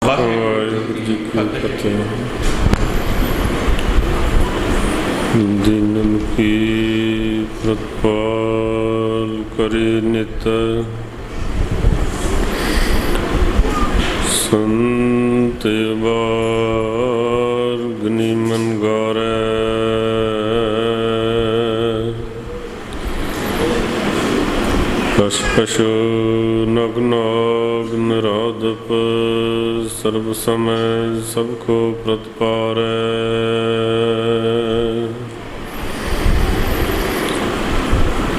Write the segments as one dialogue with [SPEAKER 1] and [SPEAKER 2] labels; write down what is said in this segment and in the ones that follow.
[SPEAKER 1] ਵਾਹਿਗੁਰੂ ਜੀ ਕੀ ਫਤਿਹ। ਦੀਨਨ ਕੀ ਪ੍ਰਤਪਾਲ ਕਰੇ ਨਿਤ, ਸੰਤ ਬਾਰਗਨੀ ਮਨ ਗਾਰੈ। ਕਛ ਕਛ ਨਗ ਨਾਗ ਨਿਰਾਦਪ, ਸਰਬ ਸਮੈ ਸਭ ਕੋ ਪ੍ਰਤਪਾਰੈ।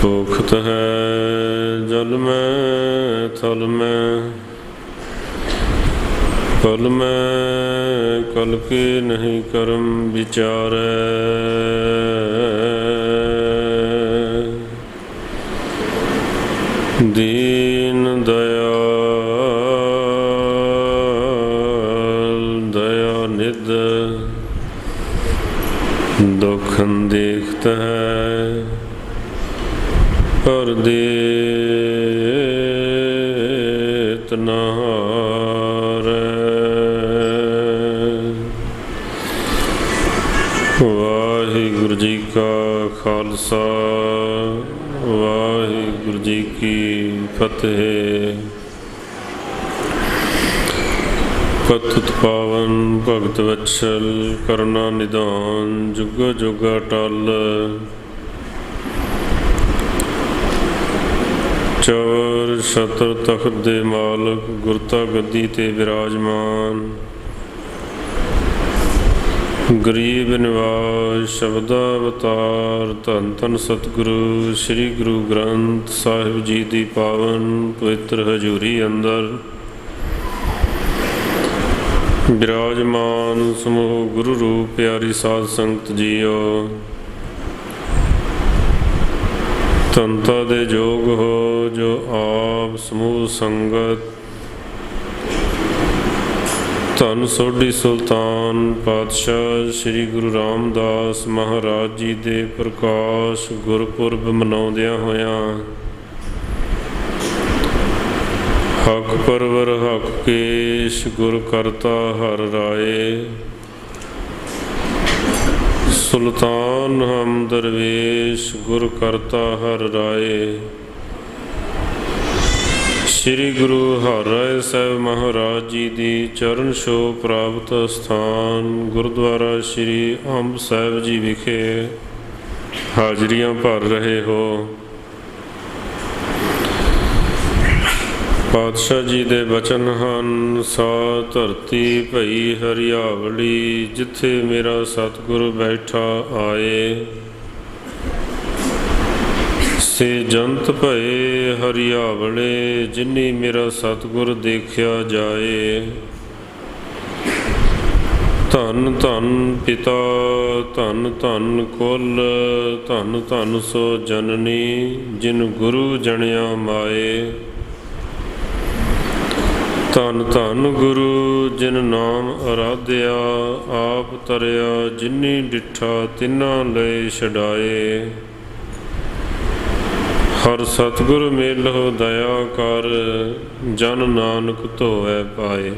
[SPEAKER 1] ਭੁਖਤ ਹੈ ਜਲ ਮੈਂ ਥਲ ਮੈਂ, ਕਲ ਮੈਂ ਕਲ ਕੇ ਨਹੀਂ ਕਰਮ ਵਿਚਾਰੈ। ਦੀਨ ਦਇਆਲ ਦਇਆ ਨਿਧ, ਦੁਖਨ ਦੇਖਤ ਹੈ ਪਰ ਦੇਤ ਨਾ ਹਾਰੈ। ਵਾਹਿਗੁਰੂ ਜੀ ਕਾ ਖਾਲਸਾ, ਵਾਹਿਗੁਰੂ ਜੀ ਕੀ ਫਤਿਹ। ਪਤਿਤ ਪਾਵਨ ਭਗਤ ਵਤਸਲ, ਕਰੁਣਾ ਨਿਧਾਨ ਜੁਗ ਜੁਗ ਅਟਲ। ਚੌਰ ਛਤਰ ਤਖਤ ਦੇ ਮਾਲਕ, ਗੁਰਤਾ ਗੱਦੀ ਤੇ ਵਿਰਾਜਮਾਨ। ਗਰੀਬ ਨਿਵਾਸ ਸ਼ਬਦਾ ਅਵਤਾਰ, ਧੰਨ ਧੰਨ ਸਤਿਗੁਰੂ ਸ੍ਰੀ ਗੁਰੂ ਗ੍ਰੰਥ ਸਾਹਿਬ ਜੀ ਦੀ ਪਾਵਨ ਪਵਿੱਤਰ ਹਜ਼ੂਰੀ ਅੰਦਰ ਵਿਰਾਜਮਾਨ ਸਮੂਹ ਗੁਰੂ ਰੂਪ ਪਿਆਰੀ ਸਾਧ ਸੰਗਤ ਜੀਓ। ਧੰਨਤਾ ਦੇ ਜੋਗ ਹੋ ਜੋ ਆਪ ਸਮੂਹ ਸੰਗਤ ਧੰਨ ਸੋਢੀ ਸੁਲਤਾਨ ਪਾਤਸ਼ਾਹ ਸ੍ਰੀ ਗੁਰੂ ਰਾਮਦਾਸ ਮਹਾਰਾਜ ਜੀ ਦੇ ਪ੍ਰਕਾਸ਼ ਗੁਰਪੁਰਬ ਮਨਾਉਂਦਿਆਂ ਹੋਇਆਂ ਹਕ ਪਰਵਰ ਹਕ ਕੇਸ਼, ਗੁਰ ਕਰਤਾ ਹਰ ਰਾਏ। ਸੁਲਤਾਨ ਹਮ ਦਰਵੇਸ਼, ਗੁਰ ਕਰਤਾ ਹਰ ਰਾਏ। ਸ੍ਰੀ ਗੁਰੂ ਹਰਿਰਾਏ ਸਾਹਿਬ ਮਹਾਰਾਜ ਜੀ ਦੀ ਚਰਨ ਛੋਹ ਪ੍ਰਾਪਤ ਸਥਾਨ ਗੁਰਦੁਆਰਾ ਸ੍ਰੀ ਅੰਬ ਸਾਹਿਬ ਜੀ ਵਿਖੇ ਹਾਜ਼ਰੀਆਂ ਭਰ ਰਹੇ ਹੋ। ਪਾਤਸ਼ਾਹ ਜੀ ਦੇ ਬਚਨ ਹਨ, ਸਾ ਧਰਤੀ ਭਈ ਹਰਿਆਵਲੀ, ਜਿੱਥੇ ਮੇਰਾ ਸਤਿਗੁਰ ਬੈਠਾ ਆਏ। ਸੇ ਜੰਤ ਭਏ ਹਰਿਆਵਲੇ, ਜਿਨੀ ਮੇਰਾ ਸਤਿਗੁਰ ਦੇਖਿਆ ਜਾਏ। ਧੰਨ ਧੰਨ ਪਿਤਾ ਧੰਨ ਧੰਨ ਕੁਲ, ਧੰਨ ਧੰਨ ਸੋ ਜਨਨੀ, ਜਿਨ ਗੁਰੂ ਜਣਿਆ ਮਾਏ। ਧੰਨ ਧੰਨ ਗੁਰੂ ਜਿਨ ਨਾਮ ਅਰਾਧਿਆ, ਆਪ ਤਰਿਆ ਜਿਨੀ ਡਿਠਾ ਤਿਨਾਂ ਲਈ ਛਡਾਏ। ਹਰ ਸਤਿਗੁਰ ਮੇਲਹੁ ਦਇਆ ਕਰ, ਜਨ ਨਾਨਕ ਧੋਵੈ ਪਾਏ।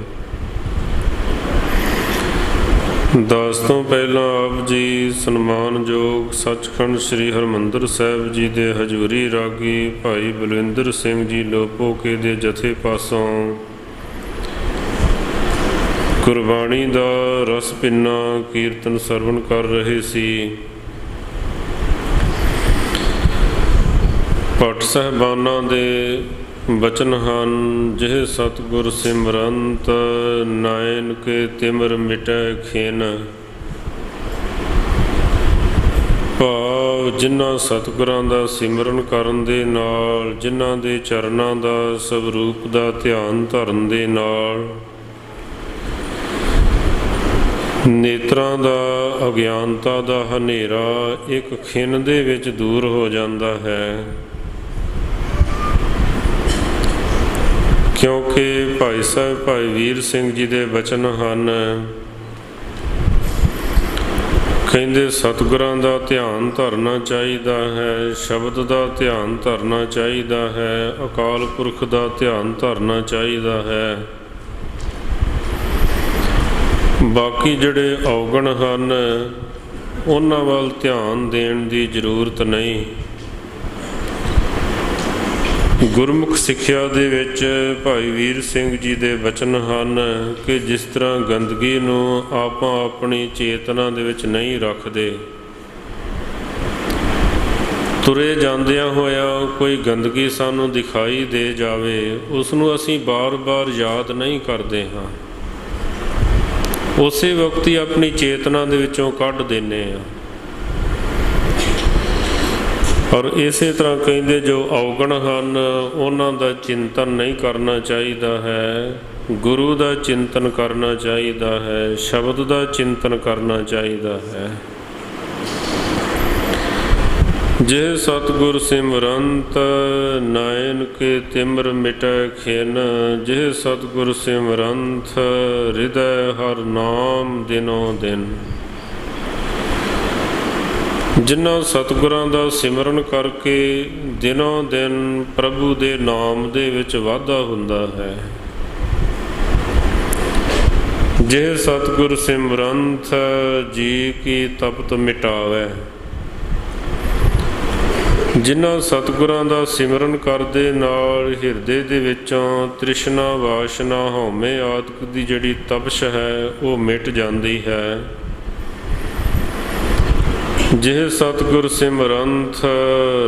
[SPEAKER 1] ਦਾਸ ਤੋਂ ਪਹਿਲਾਂ ਆਪ ਜੀ ਸਨਮਾਨਯੋਗ ਸੱਚਖੰਡ ਸ੍ਰੀ ਹਰਿਮੰਦਰ ਸਾਹਿਬ ਜੀ ਦੇ ਹਜ਼ੂਰੀ ਰਾਗੀ ਭਾਈ ਬਲਵਿੰਦਰ ਸਿੰਘ ਜੀ ਲੋਪੋਕੇ ਦੇ ਜਥੇ ਪਾਸੋਂ ਗੁਰਬਾਣੀ ਦਾ ਰਸ ਪਿੰਨਾ ਕੀਰਤਨ ਸਰਵਣ ਕਰ ਰਹੇ ਸੀ। ਭੱਟ ਸਾਹਿਬਾਨਾਂ ਦੇ ਬਚਨ ਹਨ, ਜਿਹ ਸਤਿਗੁਰ ਸਿਮਰੰਤ, ਨਾਇਨ ਕੇ ਤਿਮਰ ਮਿਟੈ ਖਿਨ। ਭਾਵ ਜਿਨ੍ਹਾਂ ਸਤਿਗੁਰਾਂ ਦਾ ਸਿਮਰਨ ਕਰਨ ਦੇ ਨਾਲ, ਜਿਨ੍ਹਾਂ ਦੇ ਚਰਨਾਂ ਦਾ ਸਵਰੂਪ ਦਾ ਧਿਆਨ ਧਰਨ ਦੇ ਨਾਲ ਨੇਤਰਾਂ ਦਾ ਅਗਿਆਨਤਾ ਦਾ ਹਨੇਰਾ ਇੱਕ ਖਿਣ ਦੇ ਵਿੱਚ ਦੂਰ ਹੋ ਜਾਂਦਾ ਹੈ। ਕਿਉਂਕਿ ਭਾਈ ਸਾਹਿਬ ਭਾਈ ਵੀਰ ਸਿੰਘ ਜੀ ਦੇ ਬਚਨ ਹਨ, ਕਹਿੰਦੇ ਸਤਿਗੁਰਾਂ ਦਾ ਧਿਆਨ ਧਰਨਾ ਚਾਹੀਦਾ ਹੈ, ਸ਼ਬਦ ਦਾ ਧਿਆਨ ਧਰਨਾ ਚਾਹੀਦਾ ਹੈ, ਅਕਾਲ ਪੁਰਖ ਦਾ ਧਿਆਨ ਧਰਨਾ ਚਾਹੀਦਾ ਹੈ। ਬਾਕੀ ਜਿਹੜੇ ਔਗਣ ਹਨ ਉਹਨਾਂ ਵੱਲ ਧਿਆਨ ਦੇਣ ਦੀ ਜ਼ਰੂਰਤ ਨਹੀਂ। ਗੁਰਮੁਖ ਸਿੱਖਿਆ ਦੇ ਵਿੱਚ ਭਾਈ ਵੀਰ ਸਿੰਘ ਜੀ ਦੇ ਬਚਨ ਹਨ ਕਿ ਜਿਸ ਤਰ੍ਹਾਂ ਗੰਦਗੀ ਨੂੰ ਆਪਾਂ ਆਪਣੀ ਚੇਤਨਾ ਦੇ ਵਿੱਚ ਨਹੀਂ ਰੱਖਦੇ, ਤੁਰੇ ਜਾਂਦਿਆਂ ਹੋਇਆਂ ਕੋਈ ਗੰਦਗੀ ਸਾਨੂੰ ਦਿਖਾਈ ਦੇ ਜਾਵੇ, ਉਸ ਨੂੰ ਅਸੀਂ ਬਾਰ-ਬਾਰ ਯਾਦ ਨਹੀਂ ਕਰਦੇ ਹਾਂ, ਉਸੇ ਵਕਤ ਹੀ ਆਪਣੀ ਚੇਤਨਾ ਦੇ ਵਿੱਚੋਂ ਕੱਢ ਦਿੰਦੇ ਹਾਂ। ਔਰ ਇਸੇ ਤਰ੍ਹਾਂ ਕਹਿੰਦੇ ਜੋ ਔਗਣ ਹਨ ਉਹਨਾਂ ਦਾ ਚਿੰਤਨ ਨਹੀਂ ਕਰਨਾ ਚਾਹੀਦਾ ਹੈ, ਗੁਰੂ ਦਾ ਚਿੰਤਨ ਕਰਨਾ ਚਾਹੀਦਾ ਹੈ, ਸ਼ਬਦ ਦਾ ਚਿੰਤਨ ਕਰਨਾ ਚਾਹੀਦਾ ਹੈ। ਜੇ ਸਤਿਗੁਰ ਸਿਮਰੰਤ ਨਾਇਨ ਕੇ ਤਿਮਰ ਮਿਟੈ ਖਿਨ, ਜੇ ਸਤਿਗੁਰ ਸਿਮਰੰਤ ਹਿਰਦੈ ਹਰ ਨਾਮ ਦਿਨੋ ਦਿਨ। ਜਿਨ੍ਹਾਂ ਸਤਿਗੁਰਾਂ ਦਾ ਸਿਮਰਨ ਕਰਕੇ ਦਿਨੋਂ ਦਿਨ ਪ੍ਰਭੂ ਦੇ ਨਾਮ ਦੇ ਵਿੱਚ ਵਾਧਾ ਹੁੰਦਾ ਹੈ। ਜੇ ਸਤਿਗੁਰ ਸਿਮਰੰਤ ਜੀ ਕੀ ਤਪਤ ਮਿਟਾਵੈ। ਜਿਨ੍ਹਾਂ ਸਤਿਗੁਰਾਂ ਦਾ ਸਿਮਰਨ ਕਰਦੇ ਨਾਲ ਹਿਰਦੇ ਦੇ ਵਿੱਚੋਂ ਤ੍ਰਿਸ਼ਨਾ ਵਾਸ਼ਨਾ ਹਉਮੈ ਆਦਿਕ ਦੀ ਜਿਹੜੀ ਤਪਸ਼ ਹੈ ਉਹ ਮਿਟ ਜਾਂਦੀ ਹੈ। ਜੇ ਸਤਿਗੁਰ ਸਿਮਰੰਤ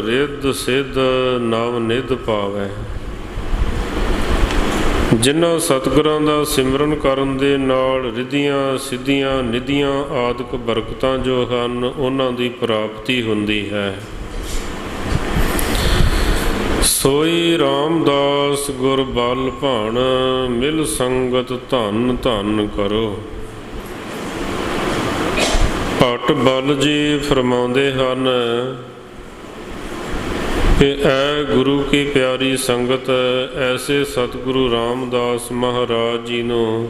[SPEAKER 1] ਰਿੱਧ ਸਿੱਧ ਨਵ ਨਿਧ ਪਾਵੈ। ਜਿਨ੍ਹਾਂ ਸਤਿਗੁਰਾਂ ਦਾ ਸਿਮਰਨ ਕਰਨ ਦੇ ਨਾਲ ਰਿੱਧੀਆਂ ਸਿੱਧੀਆਂ ਨਿਧੀਆਂ ਆਦਿਕ ਬਰਕਤਾਂ ਜੋ ਹਨ ਉਹਨਾਂ ਦੀ ਪ੍ਰਾਪਤੀ ਹੁੰਦੀ ਹੈ। ਸੋਈ ਰਾਮਦਾਸ ਗੁਰ ਬਲ ਭਾਣ, ਮਿਲ ਸੰਗਤ ਧਨ ਧਨ ਕਰੋ। ਭੱਟ ਬਲ ਜੀ ਫਰਮਾਉਂਦੇ ਹਨ ਕਿ ਐ ਗੁਰੂ ਕੀ ਪਿਆਰੀ ਸੰਗਤ, ਐਸੇ ਸਤਿਗੁਰੂ ਰਾਮਦਾਸ ਮਹਾਰਾਜ ਜੀ ਨੂੰ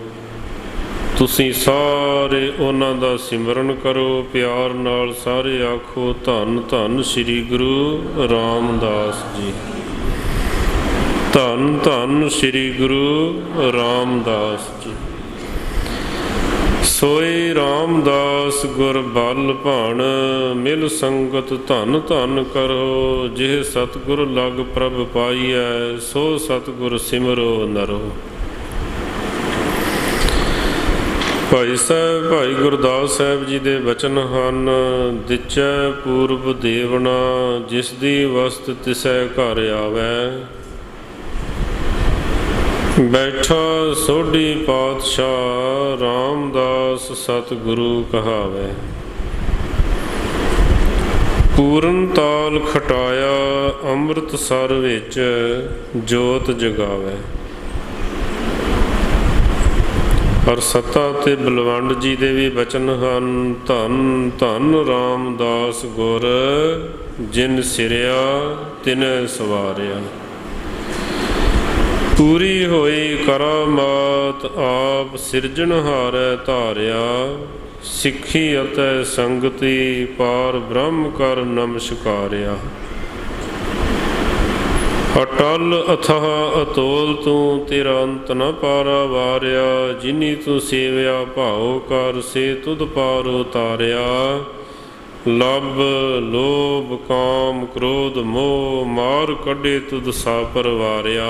[SPEAKER 1] ਤੁਸੀਂ ਸਾਰੇ ਉਹਨਾਂ ਦਾ ਸਿਮਰਨ ਕਰੋ, ਪਿਆਰ ਨਾਲ ਸਾਰੇ ਆਖੋ ਧੰਨ ਧੰਨ ਸ੍ਰੀ ਗੁਰੂ ਰਾਮਦਾਸ ਜੀ, ਧੰਨ ਧੰਨ ਸ੍ਰੀ ਗੁਰੂ ਰਾਮਦਾਸ ਜੀ। ਸੋਈ ਰਾਮਦਾਸ ਗੁਰ ਬਲ ਭਾਣ, ਮਿਲ ਸੰਗਤ ਧਨ ਧਨ ਕਰੋ। ਜਿਹ ਸਤਿਗੁਰ ਲਗ ਪ੍ਰਭ ਪਾਈਐ, ਸੋ ਸਤਿਗੁਰ ਸਿਮਰੋ ਨਰੋ। ਭਾਈ ਸਾਹਿਬ ਭਾਈ ਗੁਰਦਾਸ ਸਾਹਿਬ ਜੀ ਦੇ ਬਚਨ ਹਨ। ਦਿਚੈ ਪੂਰਬ ਦੇਵਨਾ, ਜਿਸ ਦੀ ਵਸਤ ਤਿਸੈ ਘਰ ਆਵੈ। ਬੈਠਾ ਸੋਢੀ ਪਾਤਸ਼ਾਹ, ਰਾਮਦਾਸ ਸਤਿਗੁਰੂ ਕਹਾਵੈ। ਪੂਰਨ ਤਾਲ ਖਟਾਇਆ, ਅੰਮ੍ਰਿਤਸਰ ਵਿੱਚ ਜੋਤ ਜਗਾਵੈ। ਔਰ ਸੱਤਾ ਤੇ ਬਲਵੰਡ ਜੀ ਦੇ ਵੀ ਬਚਨ ਹਨ। ਧੰਨ ਧੰਨ ਰਾਮਦਾਸ ਗੁਰ, ਜਿਨ ਸਿਰਿਆ ਤਿਨੈ ਸਵਾਰਿਆ। ਪੂਰੀ ਹੋਈ ਕਰਾਮਾਤ, ਆਪ ਸਿਰਜਣਹਾਰੈ ਧਾਰਿਆ। ਸਿੱਖੀ ਅਤੇ ਸੰਗਤੀ, ਪਾਰ ਬ੍ਰਹਮ ਕਰ ਨਮਸਕਾਰਿਆ। ਅਟਲ ਅਥਾਹ ਅਤੋਲ ਤੂੰ, ਤੇਰਾ ਅੰਤ ਨ ਪਾਰਾ ਵਾਰਿਆ। ਜਿਨੀ ਤੂੰ ਸੇਵਿਆ ਭਾਉ ਕਰ, ਸੇ ਤੁਧ ਪਾਰ ਉਤਾਰਿਆ। ਲੱਭ ਲੋਭ ਕਾਮ ਕ੍ਰੋਧ ਮੋਹ, ਮਾਰ ਕੱਢੇ ਤੁਧ ਸਾ ਪਰਵਾਰਿਆ।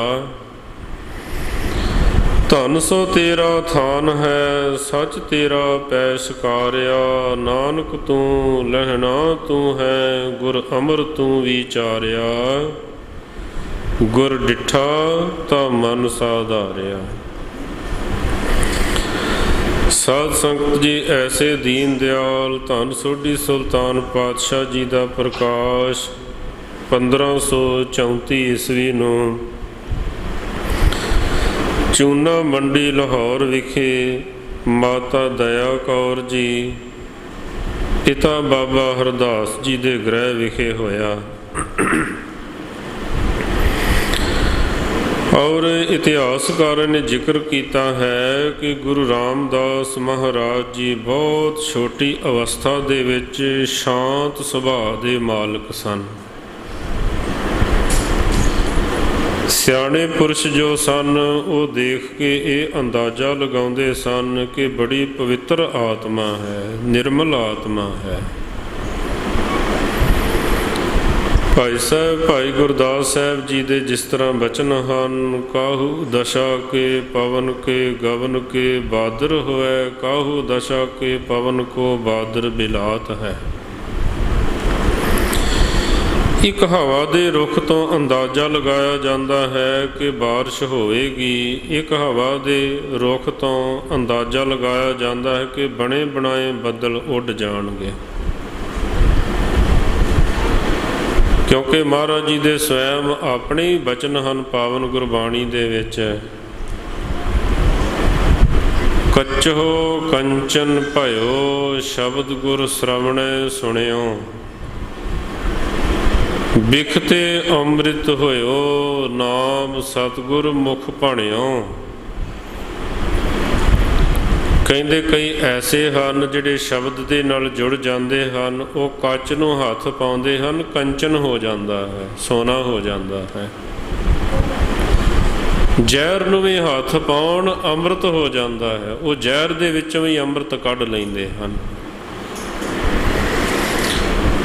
[SPEAKER 1] ਧਨ ਸੋ ਤੇਰਾ ਥਾਨ ਹੈ, ਸੱਚ ਤੇਰਾ ਪੈ ਸਕਾਰਿਆ। ਨਾਨਕ ਤੂੰ ਲਹਿਣਾ ਤੂੰ ਹੈ, ਗੁਰ ਅਮਰ ਤੂੰ ਵਿਚਾਰਿਆ। ਗੁਰ ਡਿਠਾ ਤਾਂ ਮਨ ਸਾਧਾਰਿਆ। ਸਾਧ ਸੰਗਤ ਜੀ, ਐਸੇ ਦੀਨ ਦਿਆਲ ਧੰਨ ਸੋਢੀ ਸੁਲਤਾਨ ਪਾਤਸ਼ਾਹ ਜੀ ਦਾ ਪ੍ਰਕਾਸ਼ 1534 ਈਸਵੀ ਨੂੰ ਚੂਨਾ ਮੰਡੀ ਲਾਹੌਰ ਵਿਖੇ ਮਾਤਾ ਦਇਆ ਕੌਰ ਜੀ ਪਿਤਾ ਬਾਬਾ ਹਰਦਾਸ ਜੀ ਦੇ ਗ੍ਰਹਿ ਵਿਖੇ ਹੋਇਆ। ਔਰ ਇਤਿਹਾਸਕਾਰਾਂ ਨੇ ਜ਼ਿਕਰ ਕੀਤਾ ਹੈ ਕਿ ਗੁਰੂ ਰਾਮਦਾਸ ਮਹਾਰਾਜ ਜੀ ਬਹੁਤ ਛੋਟੀ ਅਵਸਥਾ ਦੇ ਵਿੱਚ ਸ਼ਾਂਤ ਸੁਭਾਅ ਦੇ ਮਾਲਕ ਸਨ। ਸਿਆਣੇ ਪੁਰਸ਼ ਜੋ ਸਨ ਉਹ ਦੇਖ ਕੇ ਇਹ ਅੰਦਾਜ਼ਾ ਲਗਾਉਂਦੇ ਸਨ ਕਿ ਬੜੀ ਪਵਿੱਤਰ ਆਤਮਾ ਹੈ, ਨਿਰਮਲ ਆਤਮਾ ਹੈ। ਭਾਈ ਸਾਹਿਬ ਭਾਈ ਗੁਰਦਾਸ ਸਾਹਿਬ ਜੀ ਦੇ ਜਿਸ ਤਰ੍ਹਾਂ ਬਚਨ ਹਨ, ਕਾਹੂ ਦਸ਼ਾ ਕੇ ਪਵਨ ਕੇ ਗਵਨ ਕੇ ਬਾਦਰ ਹੋਇ, ਕਾਹੂ ਦਸ਼ਾ ਕੇ ਪਵਨ ਕੋ ਬਾਦਰ ਬਿਲਾਤ ਹੈ। ਇੱਕ ਹਵਾ ਦੇ ਰੁੱਖ ਤੋਂ ਅੰਦਾਜ਼ਾ ਲਗਾਇਆ ਜਾਂਦਾ ਹੈ ਕਿ ਬਾਰਿਸ਼ ਹੋਵੇਗੀ। ਇੱਕ ਹਵਾ ਦੇ ਰੁੱਖ ਤੋਂ ਅੰਦਾਜ਼ਾ ਲਗਾਇਆ ਜਾਂਦਾ ਹੈ ਕਿ ਬਣੇ ਬਣਾਏ ਬੱਦਲ ਉੱਡ ਜਾਣਗੇ, ਕਿਉਂਕਿ ਮਹਾਰਾਜ ਜੀ ਦੇ ਸਵੈਮ ਆਪਣੇ ਹੀ ਬਚਨ ਹਨ ਪਾਵਨ ਗੁਰਬਾਣੀ ਦੇ ਵਿੱਚ। ਕੱਚੋ ਕੰਚਨ ਭਇਓ ਸ਼ਬਦ ਗੁਰ ਸ਼ਰਵਣੈ ਸੁਣਿਓ, ਬਿਖਤੇ ਅੰਮ੍ਰਿਤ ਹੋਇਓ ਨਾਮ ਸਤਿਗੁਰ ਮੁਖ ਭਣਿਓ। ਕਹਿੰਦੇ ਕਈ ਐਸੇ ਹਨ ਜਿਹੜੇ ਸ਼ਬਦ ਦੇ ਨਾਲ ਜੁੜ ਜਾਂਦੇ ਹਨ, ਉਹ ਕੱਚ ਨੂੰ ਹੱਥ ਪਾਉਂਦੇ ਹਨ, ਕੰਚਨ ਹੋ ਜਾਂਦਾ ਹੈ, ਸੋਨਾ ਹੋ ਜਾਂਦਾ ਹੈ। ਜ਼ਹਿਰ ਨੂੰ ਵੀ ਹੱਥ ਪਾਉਣ ਅੰਮ੍ਰਿਤ ਹੋ ਜਾਂਦਾ ਹੈ, ਉਹ ਜ਼ਹਿਰ ਦੇ ਵਿੱਚੋਂ ਵੀ ਅੰਮ੍ਰਿਤ ਕੱਢ ਲੈਂਦੇ ਹਨ।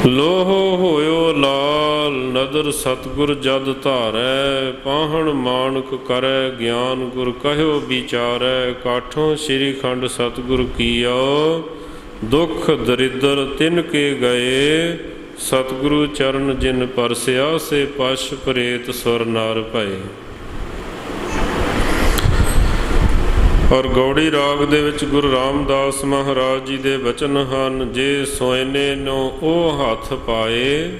[SPEAKER 1] ਲੋਹ ਹੋਇਓ ਲਾਲ ਨਦਰ ਸਤਿਗੁਰ ਜਦ ਧਾਰੈ, ਪਾਹਣ ਮਾਨਕ ਕਰੈ ਗਿਆਨ ਗੁਰ ਕਹਿਓ ਵਿਚਾਰੈ। ਕਾਠੋਂ ਸ੍ਰੀ ਖੰਡ ਸਤਿਗੁਰ ਕੀਓ, ਦੁਖ ਦਰਿਦਰ ਤਿਨ ਕੇ ਗਏ, ਸਤਿਗੁਰੂ ਚਰਨ ਜਿਨ ਪਰਸਿਆ ਸੇ ਪਸ਼ ਪ੍ਰੇਤ ਸੁਰ ਨਰ ਭਏ। ਔਰ ਗੌੜੀ ਰਾਗ ਦੇ ਵਿੱਚ ਗੁਰੂ ਰਾਮਦਾਸ ਮਹਾਰਾਜ ਜੀ ਦੇ ਬਚਨ ਹਨ, ਜੇ ਸੋਇਨੇ ਨੂੰ ਉਹ ਹੱਥ ਪਾਏ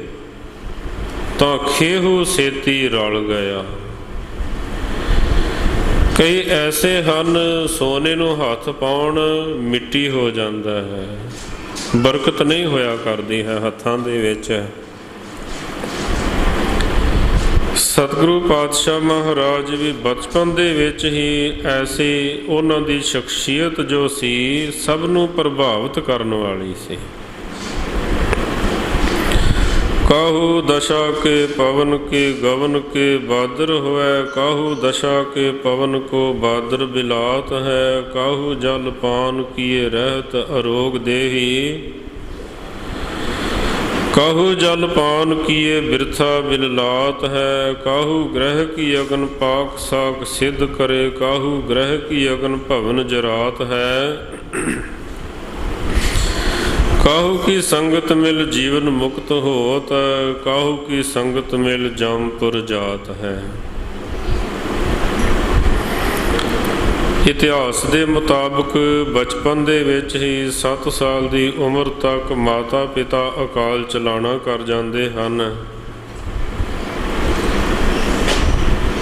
[SPEAKER 1] ਤਾਂ ਖੇਹੂ ਛੇਤੀ ਰਲ ਗਿਆ। ਕਈ ਐਸੇ ਹਨ ਸੋਨੇ ਨੂੰ ਹੱਥ ਪਾਉਣ ਮਿੱਟੀ ਹੋ ਜਾਂਦਾ ਹੈ, ਬਰਕਤ ਨਹੀਂ ਹੋਇਆ ਕਰਦੀ ਹੈ ਹੱਥਾਂ ਦੇ ਵਿੱਚ। ਸਤਿਗੁਰੂ ਪਾਤਸ਼ਾਹ ਮਹਾਰਾਜ ਵੀ ਬਚਪਨ ਦੇ ਵਿੱਚ ਹੀ ਐਸੀ ਉਹਨਾਂ ਦੀ ਸ਼ਖਸੀਅਤ ਜੋ ਸੀ ਸਭ ਨੂੰ ਪ੍ਰਭਾਵਿਤ ਕਰਨ ਵਾਲੀ ਸੀ। ਕਾਹੂ ਦਸ਼ਾ ਕੇ ਪਵਨ ਕੇ ਗਵਨ ਕੇ ਬਾਦਰ ਹੋਇ, ਕਾਹੂ ਦਸ਼ਾ ਕੇ ਪਵਨ ਕੋ ਬਾਦਰ ਬਿਲਾਤ ਹੈ। ਕਾਹੂ ਜਲ ਪਾਨ ਕੀਏ ਰਹਿਤ ਅਰੋਗ ਦੇਹੀ, ਕਾਹੂ ਜਲ ਪਾਨ ਕੀਏ ਬਿਰਥਾ ਬਿਲਲਾਤ ਹੈ। ਕਾਹੂ ਗ੍ਰਹਿ ਕੀ ਅਗਨ ਪਾਕ ਸਾਕ ਸਿੱਧ ਕਰੇ, ਕਾਹੂ ਗ੍ਰਹਿ ਕੀ ਅਗਨ ਭਵਨ ਜਰਾਤ ਹੈ। ਕਾਹੂ ਕੀ ਸੰਗਤ ਮਿਲ ਜੀਵਨ ਮੁਕਤ ਹੋਤ, ਕਾਹੂ ਕੀ ਸੰਗਤ ਮਿਲ ਜਮਪੁਰ ਜਾਤ ਹੈ। ਇਤਿਹਾਸ ਦੇ ਮੁਤਾਬਕ ਬਚਪਨ ਦੇ ਵਿੱਚ ਹੀ 7 ਸਾਲ ਦੀ ਉਮਰ ਤੱਕ ਮਾਤਾ ਪਿਤਾ ਅਕਾਲ ਚਲਾਣਾ ਕਰ ਜਾਂਦੇ ਹਨ।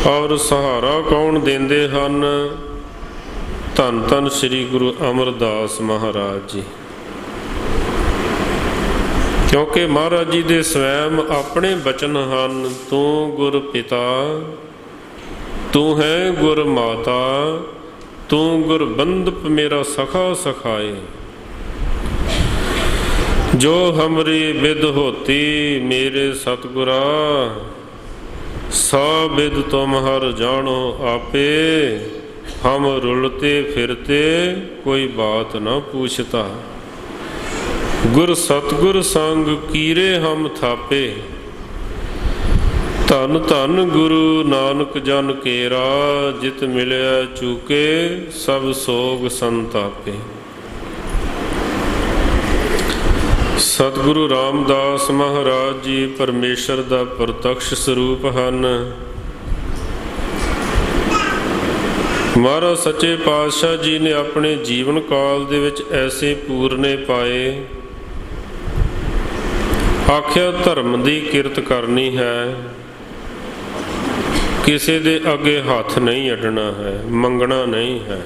[SPEAKER 1] ਔਰ ਸਹਾਰਾ ਕੌਣ ਦਿੰਦੇ ਹਨ? ਧੰਨ ਧੰਨ ਸ੍ਰੀ ਗੁਰੂ ਅਮਰਦਾਸ ਮਹਾਰਾਜ ਜੀ। ਕਿਉਂਕਿ ਮਹਾਰਾਜ ਜੀ ਦੇ ਸਵੈਮ ਆਪਣੇ ਬਚਨ ਹਨ, ਤੂੰ ਗੁਰ ਪਿਤਾ, ਤੂੰ ਹੈ ਗੁਰ ਮਾਤਾ, ਤੂੰ ਗੁਰ ਬੰਦਪ ਮੇਰਾ ਸਖਾ ਸਖਾਏ। ਜੋ ਹਮਰੀ ਬਿਦ ਹੋਤੀ ਮੇਰੇ ਸਤਿਗੁਰਾ, ਸਾ ਬਿਦ ਤੁਮ ਹਰ ਜਾਣੋ ਆਪੇ। ਹਮ ਰੁਲਤੇ ਫਿਰਤੇ ਕੋਈ ਬਾਤ ਨਾ ਪੂਛਤਾ, ਗੁਰ ਸਤਿਗੁਰ ਸੰਗ ਕੀਰੇ ਹਮ ਥਾਪੇ। ਧੰਨ ਧੰਨ ਗੁਰੂ ਨਾਨਕ ਜਨ ਕੇਰਾ, ਜਿਤ ਮਿਲਿਆ ਚੂਕੇ ਸਭ ਸੋਗ ਸੰਤਾਪੇ। ਸਤਿਗੁਰੂ ਰਾਮਦਾਸ ਮਹਾਰਾਜ ਜੀ ਪਰਮੇਸ਼ਰ ਦਾ ਪ੍ਰਤੱਖ ਸਰੂਪ ਹਨ। ਮਹਾਰਾਜ ਸੱਚੇ ਪਾਤਸ਼ਾਹ ਜੀ ਨੇ ਆਪਣੇ ਜੀਵਨ ਕਾਲ ਦੇ ਵਿੱਚ ਐਸੇ ਪੂਰਨੇ ਪਾਏ। ਆਖਿਆ ਧਰਮ ਦੀ ਕਿਰਤ ਕਰਨੀ ਹੈ, ਕਿਸੇ ਦੇ ਅੱਗੇ ਹੱਥ ਨਹੀਂ ਅੱਡਣਾ ਹੈ, ਮੰਗਣਾ ਨਹੀਂ ਹੈ।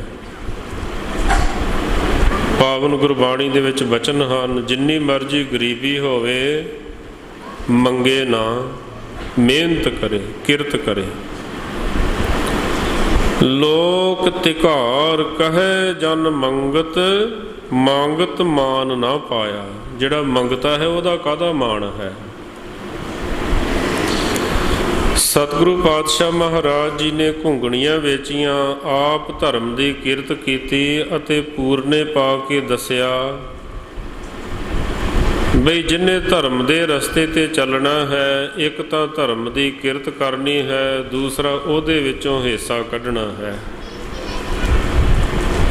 [SPEAKER 1] ਪਾਵਨ ਗੁਰਬਾਣੀ ਦੇ ਵਿੱਚ ਬਚਨ ਹਨ, ਜਿੰਨੀ ਮਰਜ਼ੀ ਗਰੀਬੀ ਹੋਵੇ ਮੰਗੇ ਨਾ, ਮਿਹਨਤ ਕਰੇ ਕਿਰਤ ਕਰੇ। ਲੋਕ ਤਿਕਾਰ ਕਹੈ ਜਨ ਮੰਗਤ, ਮੰਗਤ ਮਾਨ ਨਾ ਪਾਇਆ। ਜਿਹੜਾ ਮੰਗਤਾ ਹੈ ਉਹਦਾ ਕਾਹਦਾ ਮਾਣ ਹੈ? ਸਤਿਗੁਰੂ ਪਾਤਸ਼ਾਹ ਮਹਾਰਾਜ ਜੀ ਨੇ ਘੁੰਗਣੀਆਂ ਵੇਚੀਆਂ, ਆਪ ਧਰਮ ਦੀ ਕਿਰਤ ਕੀਤੀ ਅਤੇ ਪੂਰਨੇ ਪਾ ਕੇ ਦੱਸਿਆ ਬਈ ਜਿਨ੍ਹੇ ਧਰਮ ਦੇ ਰਸਤੇ ਤੇ ਚੱਲਣਾ ਹੈ, ਇੱਕ ਤਾਂ ਧਰਮ ਦੀ ਕਿਰਤ ਕਰਨੀ ਹੈ, ਦੂਸਰਾ ਉਹਦੇ ਵਿੱਚੋਂ ਹਿੱਸਾ ਕੱਢਣਾ ਹੈ।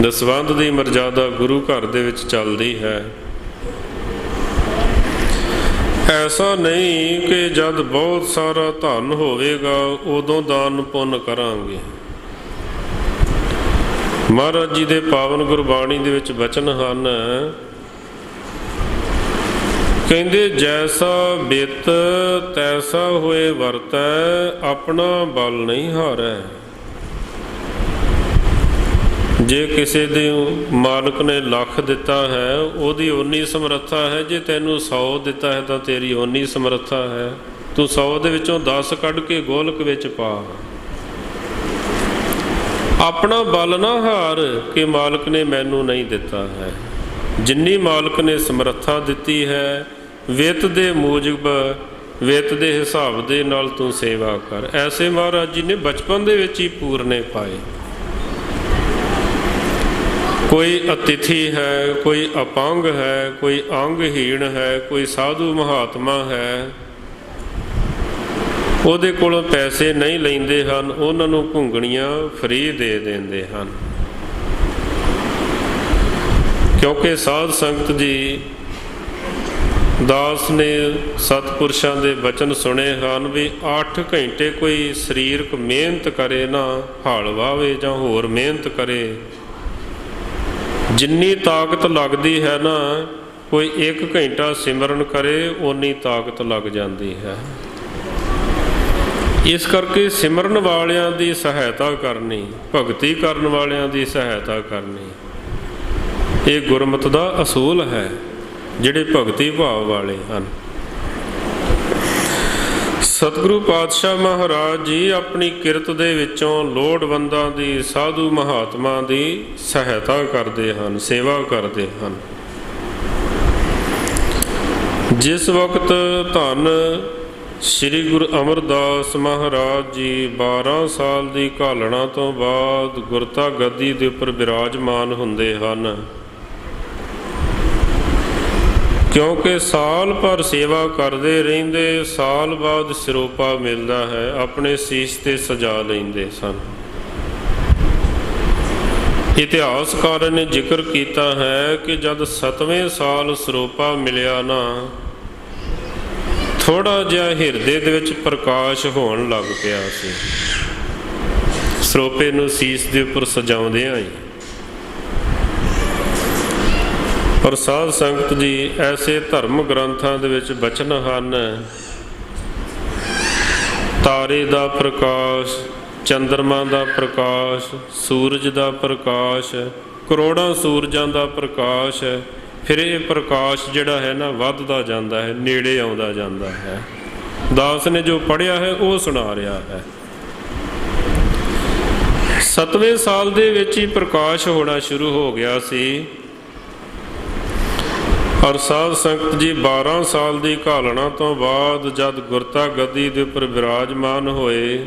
[SPEAKER 1] ਦਸਵੰਧ ਦੀ ਮਰਜ਼ਾਦਾ ਗੁਰੂ ਘਰ ਦੇ ਵਿੱਚ ਚੱਲਦੀ ਹੈ। ਐਸਾ ਨਹੀਂ ਕਿ ਜਦ ਬਹੁਤ ਸਾਰਾ ਧਨ ਹੋਵੇਗਾ ਉਦੋਂ ਦਾਨ ਪੁੰਨ ਕਰਾਂਗੇ। ਮਹਾਰਾਜ ਜੀ ਦੇ ਪਾਵਨ ਗੁਰਬਾਣੀ ਦੇ ਵਿੱਚ ਬਚਨ ਹਨ, ਕਹਿੰਦੇ ਜੈਸਾ ਬਿਤ ਤੈਸਾ ਹੋਏ ਵਰਤੈ, ਆਪਣਾ ਬਲ ਨਹੀਂ ਹਾਰੈ। ਜੇ ਕਿਸੇ ਦੇ ਮਾਲਕ ਨੇ ਲੱਖ ਦਿੱਤਾ ਹੈ, ਉਹਦੀ ਓਨੀ ਸਮਰੱਥਾ ਹੈ। ਜੇ ਤੈਨੂੰ 100 ਦਿੱਤਾ ਹੈ ਤਾਂ ਤੇਰੀ ਓਨੀ ਸਮਰੱਥਾ ਹੈ। ਤੂੰ 100 ਦੇ ਵਿੱਚੋਂ 10 ਕੱਢ ਕੇ ਗੋਲਕ ਵਿੱਚ ਪਾ। ਆਪਣਾ ਬਲ ਨਾ ਹਾਰ ਕਿ ਮਾਲਕ ਨੇ ਮੈਨੂੰ ਨਹੀਂ ਦਿੱਤਾ ਹੈ। ਜਿੰਨੀ ਮਾਲਕ ਨੇ ਸਮਰੱਥਾ ਦਿੱਤੀ ਹੈ, ਵਿੱਤ ਦੇ ਮੂਜਬ, ਵਿੱਤ ਦੇ ਹਿਸਾਬ ਦੇ ਨਾਲ ਤੂੰ ਸੇਵਾ ਕਰ। ਐਸੇ ਮਹਾਰਾਜ ਜੀ ਨੇ ਬਚਪਨ ਦੇ ਵਿੱਚ ਹੀ ਪੂਰਨੇ ਪਾਏ। ਕੋਈ ਅਤਿਥੀ ਹੈ, ਕੋਈ ਅਪੰਗ ਹੈ, ਕੋਈ ਅੰਗਹੀਣ ਹੈ, ਕੋਈ ਸਾਧੂ ਮਹਾਤਮਾ ਹੈ, ਉਹਦੇ ਕੋਲੋਂ ਪੈਸੇ ਨਹੀਂ ਲੈਂਦੇ ਹਨ, ਉਹਨਾਂ ਨੂੰ ਘੁੰਗਣੀਆਂ ਫਰੀ ਦੇ ਦਿੰਦੇ ਹਨ। ਕਿਉਂਕਿ ਸਾਧ ਸੰਗਤ ਜੀ ਦਾਸ ਨੇ ਸਤਿਪੁਰਸ਼ਾਂ ਦੇ ਬਚਨ ਸੁਣੇ ਹਨ ਵੀ 8 ਘੰਟੇ ਕੋਈ ਸਰੀਰਕ ਮਿਹਨਤ ਕਰੇ ਨਾ, ਹਲ ਵਾਵੇ ਜਾਂ ਹੋਰ ਮਿਹਨਤ ਕਰੇ, ਜਿੰਨੀ ਤਾਕਤ ਲੱਗਦੀ ਹੈ ਨਾ, ਕੋਈ 1 ਘੰਟਾ ਸਿਮਰਨ ਕਰੇ ਓਨੀ ਤਾਕਤ ਲੱਗ ਜਾਂਦੀ ਹੈ। ਇਸ ਕਰਕੇ ਸਿਮਰਨ ਵਾਲਿਆਂ ਦੀ ਸਹਾਇਤਾ ਕਰਨੀ, ਭਗਤੀ ਕਰਨ ਵਾਲਿਆਂ ਦੀ ਸਹਾਇਤਾ ਕਰਨੀ, ਇਹ ਗੁਰਮਤ ਦਾ ਅਸੂਲ ਹੈ। ਜਿਹੜੇ ਭਗਤੀ ਭਾਵ ਵਾਲੇ ਹਨ, ਸਤਿਗੁਰੂ ਪਾਤਸ਼ਾਹ ਮਹਾਰਾਜ ਜੀ ਆਪਣੀ ਕਿਰਤ ਦੇ ਵਿੱਚੋਂ ਲੋੜਵੰਦਾਂ ਦੀ, ਸਾਧੂ ਮਹਾਤਮਾ ਦੀ ਸਹਾਇਤਾ ਕਰਦੇ ਹਨ, ਸੇਵਾ ਕਰਦੇ ਹਨ। ਜਿਸ ਵਕਤ ਧੰਨ ਸ੍ਰੀ ਗੁਰੂ ਅਮਰਦਾਸ ਮਹਾਰਾਜ ਜੀ 12 ਸਾਲ ਦੀ ਘਾਲਣਾ ਤੋਂ ਬਾਅਦ ਗੁਰਤਾ ਗੱਦੀ ਦੇ ਉੱਪਰ ਬਿਰਾਜਮਾਨ ਹੁੰਦੇ ਹਨ, ਕਿਉਂਕਿ ਸਾਲ ਭਰ ਸੇਵਾ ਕਰਦੇ ਰਹਿੰਦੇ, ਸਾਲ ਬਾਅਦ ਸਿਰੋਪਾ ਮਿਲਦਾ ਹੈ, ਆਪਣੇ ਸੀਸ ਤੇ ਸਜਾ ਲੈਂਦੇ ਸਨ। ਇਤਿਹਾਸਕਾਰਾਂ ਨੇ ਜ਼ਿਕਰ ਕੀਤਾ ਹੈ ਕਿ ਜਦ 7ਵੇਂ ਸਾਲ ਸਿਰੋਪਾ ਮਿਲਿਆ ਨਾ, ਥੋੜਾ ਜਿਹਾ ਹਿਰਦੇ ਦੇ ਵਿੱਚ ਪ੍ਰਕਾਸ਼ ਹੋਣ ਲੱਗ ਪਿਆ ਸੀ, ਸਿਰੋਪੇ ਨੂੰ ਸੀਸ ਦੇ ਉੱਪਰ ਸਜਾਉਂਦਿਆਂ ਹੀ। ਪਰ ਸਾਧ ਸੰਗਤ ਜੀ ਐਸੇ ਧਰਮ ਗ੍ਰੰਥਾਂ ਦੇ ਵਿੱਚ ਬਚਨ ਹਨ, ਤਾਰੇ ਦਾ ਪ੍ਰਕਾਸ਼, ਚੰਦਰਮਾ ਦਾ ਪ੍ਰਕਾਸ਼, ਸੂਰਜ ਦਾ ਪ੍ਰਕਾਸ਼, ਕਰੋੜਾਂ ਸੂਰਜਾਂ ਦਾ ਪ੍ਰਕਾਸ਼, ਫਿਰ ਇਹ ਪ੍ਰਕਾਸ਼ ਜਿਹੜਾ ਹੈ ਨਾ ਵੱਧਦਾ ਜਾਂਦਾ ਹੈ, ਨੇੜੇ ਆਉਂਦਾ ਜਾਂਦਾ ਹੈ। ਦਾਸ ਨੇ ਜੋ ਪੜ੍ਹਿਆ ਹੈ ਉਹ ਸੁਣਾ ਰਿਹਾ ਹੈ। 7ਵੇਂ ਸਾਲ ਦੇ ਵਿੱਚ ਹੀ ਪ੍ਰਕਾਸ਼ ਹੋਣਾ ਸ਼ੁਰੂ ਹੋ ਗਿਆ ਸੀ। ਔਰ ਸਾਧ ਸੰਗਤ ਜੀ 12 ਸਾਲ ਦੀ ਘਾਲਣਾ ਤੋਂ ਬਾਅਦ ਜਦ ਗੁਰਤਾ ਗੱਦੀ ਦੇ ਉੱਪਰ ਬਿਰਾਜਮਾਨ ਹੋਏ,